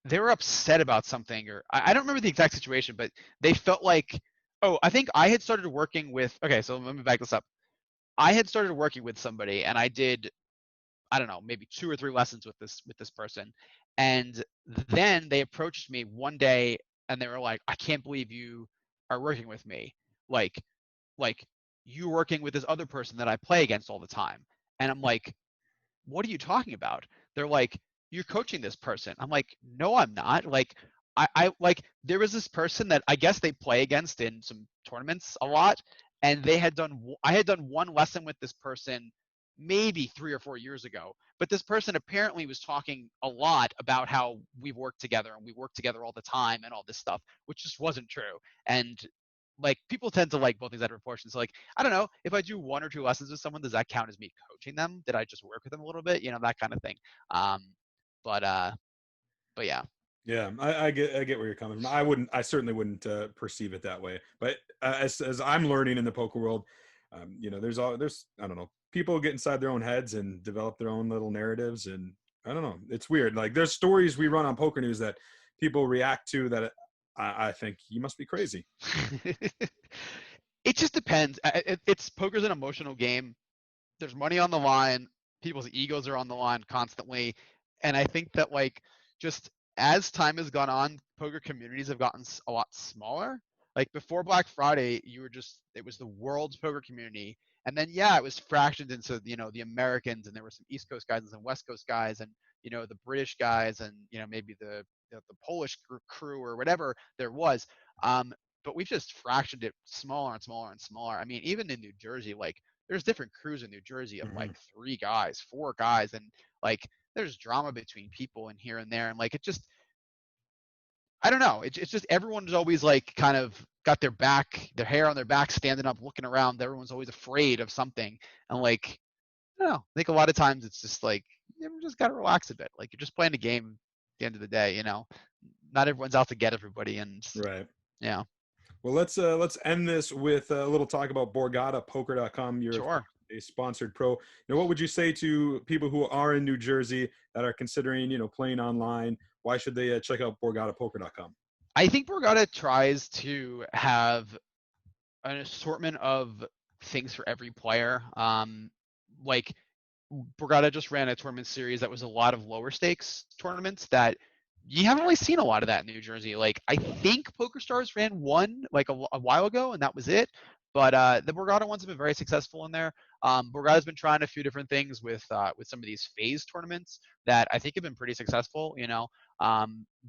S5: they were upset about something, or I don't remember the exact situation, but they felt like, oh, I think I had started working with, okay, so let me back this up. I had started working with somebody, and I did, I don't know, maybe 2 or 3 lessons with this person. And then they approached me one day and they were like, I can't believe you are working with me. Like you working with this other person that I play against all the time. And I'm like, what are you talking about? They're like, you're coaching this person. I'm like, no, I'm not. Like, I like, there was this person that I guess they play against in some tournaments a lot. And I had done one lesson with this person maybe 3 or 4 years ago. But this person apparently was talking a lot about how we work together and we work together all the time and all this stuff, which just wasn't true. And like, people tend to like both things out of proportion. So like, I don't know, if I do 1 or 2 lessons with someone, does that count as me coaching them? Did I just work with them a little bit? That kind of thing. But yeah.
S2: Yeah, I get where you're coming from. I certainly wouldn't perceive it that way. But as I'm learning in the poker world, there's I don't know, people get inside their own heads and develop their own little narratives, and I don't know, it's weird. Like, there's stories we run on PokerNews that people react to that I think you must be crazy.
S5: It just depends. It's poker's an emotional game. There's money on the line. People's egos are on the line constantly, and I think that like, just as time has gone on, poker communities have gotten a lot smaller. Like, before Black Friday, it was the world's poker community. And then, yeah, it was fractioned into, the Americans, and there were some East Coast guys and some West Coast guys, and, the British guys, and, maybe the Polish crew or whatever there was. But we've just fractioned it smaller and smaller and smaller. I mean, even in New Jersey, like, there's different crews in New Jersey of like 3 guys, 4 guys, and like, there's drama between people and here and there. And like, it just, I don't know. It's just, everyone's always like kind of got their hair on their back, standing up, looking around. Everyone's always afraid of something. And like, I don't know. I think a lot of times it's just like, you just got to relax a bit. Like, you're just playing a game at the end of the day, not everyone's out to get everybody. And
S2: right.
S5: Yeah.
S2: Well, let's end this with a little talk about Borgata, poker.com. You're
S5: Sure.
S2: a sponsored pro. What would you say to people who are in New Jersey that are considering, playing online? Why should they check out BorgataPoker.com?
S5: I think Borgata tries to have an assortment of things for every player. Like, Borgata just ran a tournament series that was a lot of lower stakes tournaments that you haven't really seen a lot of that in New Jersey. Like, I think PokerStars ran one like a while ago, and that was it. But the Borgata ones have been very successful in there. Borgata's been trying a few different things with some of these phase tournaments that I think have been pretty successful.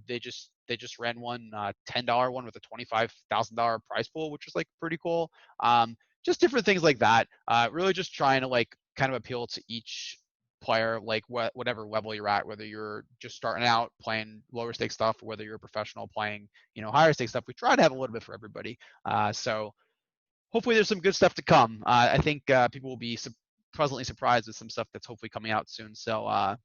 S5: They just ran one $10 one with a $25,000 prize pool, which was like pretty cool. Just different things like that. Really just trying to like kind of appeal to each player, like whatever level you're at, whether you're just starting out playing lower stakes stuff, or whether you're a professional playing, higher stakes stuff. We try to have a little bit for everybody. So hopefully there's some good stuff to come. I think people will be pleasantly surprised with some stuff that's hopefully coming out soon. So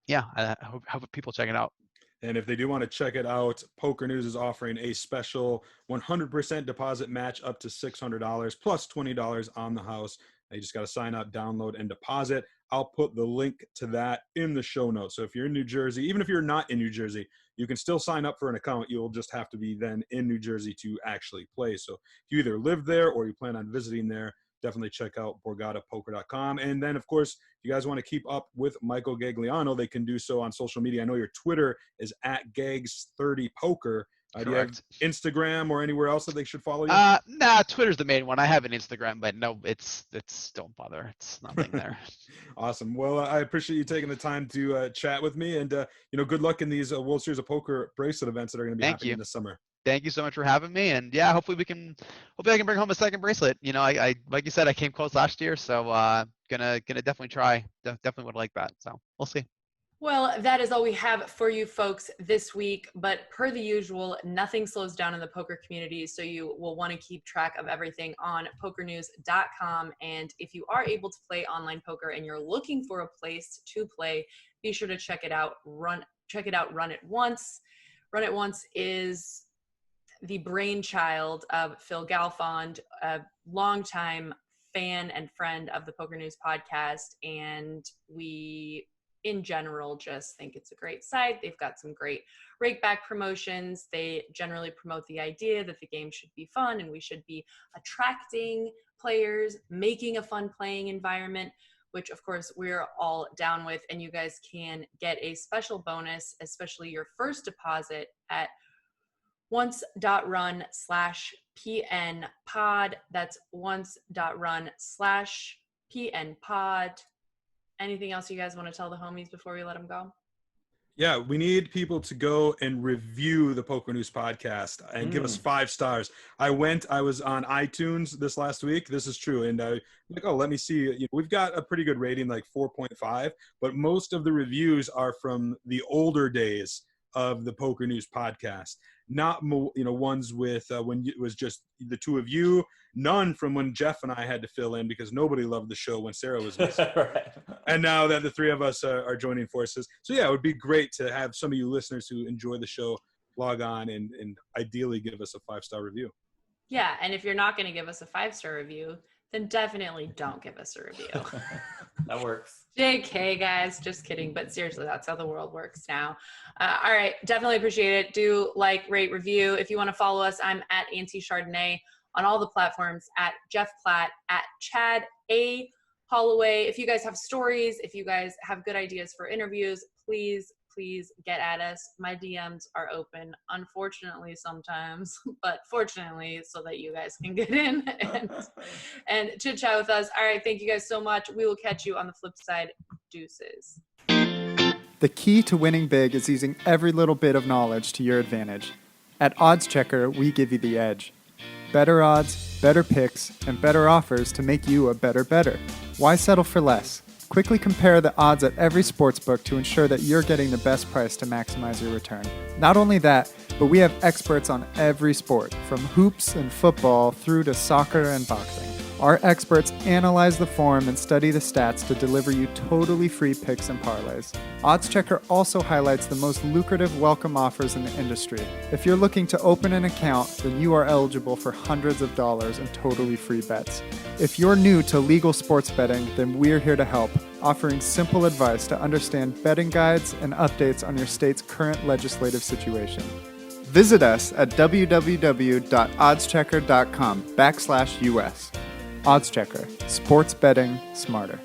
S5: yeah, I hope people check it out.
S2: And if they do want to check it out, PokerNews is offering a special 100% deposit match up to $600 plus $20 on the house. You just got to sign up, download, and deposit. I'll put the link to that in the show notes. So if you're in New Jersey, even if you're not in New Jersey, you can still sign up for an account. You'll just have to be then in New Jersey to actually play. So if you either live there or you plan on visiting there, definitely check out BorgataPoker.com. And then, of course, if you guys want to keep up with Michael Gagliano, they can do so on social media. I know your Twitter is at Gags30Poker. Do you have Instagram or anywhere else that they should follow you?
S5: Nah, Twitter's the main one. I have an Instagram, but no, it's don't bother. It's nothing there.
S2: Awesome. Well, I appreciate you taking the time to chat with me, and good luck in these World Series of Poker bracelet events that are going to be happening this summer.
S5: Thank you so much for having me, and yeah, hopefully I can bring home a second bracelet. I like you said, I came close last year, so gonna definitely try. Definitely would like that. So we'll see.
S1: Well, that is all we have for you folks this week. But per the usual, nothing slows down in the poker community. So you will want to keep track of everything on PokerNews.com. And if you are able to play online poker and you're looking for a place to play, be sure to check it out. Check it out. Run It Once. Run It Once is the brainchild of Phil Galfond, a longtime fan and friend of the Poker News podcast. And we, in general, just think it's a great site. They've got some great rakeback promotions. They generally promote the idea that the game should be fun and we should be attracting players, making a fun playing environment, which of course we're all down with. And you guys can get a special bonus, especially your first deposit, at once.run/PNPod. That's once.run/PNPod. Anything else you guys want to tell the homies before we let them go?
S2: Yeah, we need people to go and review the Poker News podcast and give us 5 stars. I was on iTunes this last week. This is true. And let me see. We've got a pretty good rating, like 4.5, but most of the reviews are from the older days of the Poker News podcast. Not ones with when it was just the two of you. None from when Jeff and I had to fill in because nobody loved the show when Sarah was missing.
S3: Right.
S2: And now that the three of us are joining forces. So yeah, it would be great to have some of you listeners who enjoy the show log on and ideally give us a 5-star review.
S1: Yeah, and if you're not going to give us a 5-star review, then definitely don't give us a review.
S3: That works.
S1: JK, guys, just kidding. But seriously, that's how the world works now. All right, definitely appreciate it. Do like, rate, review. If you want to follow us, I'm at Auntie Chardonnay on all the platforms, at Jeff Platt, at Chad A. Holloway. If you guys have stories, if you guys have good ideas for interviews, please get at us. My DMs are open, unfortunately sometimes, but fortunately so that you guys can get in and chit chat with us. All right, thank you guys so much. We will catch you on the flip side. Deuces.
S6: The key to winning big is using every little bit of knowledge to your advantage. At Oddschecker, we give you the edge. Better odds, better picks, and better offers to make you a better bettor. Why settle for less? Quickly compare the odds at every sportsbook to ensure that you're getting the best price to maximize your return. Not only that, but we have experts on every sport, from hoops and football through to soccer and boxing. Our experts analyze the form and study the stats to deliver you totally free picks and parlays. Oddschecker also highlights the most lucrative welcome offers in the industry. If you're looking to open an account, then you are eligible for hundreds of dollars in totally free bets. If you're new to legal sports betting, then we're here to help, offering simple advice to understand betting guides and updates on your state's current legislative situation. Visit us at www.oddschecker.com/US. Oddschecker, sports betting smarter.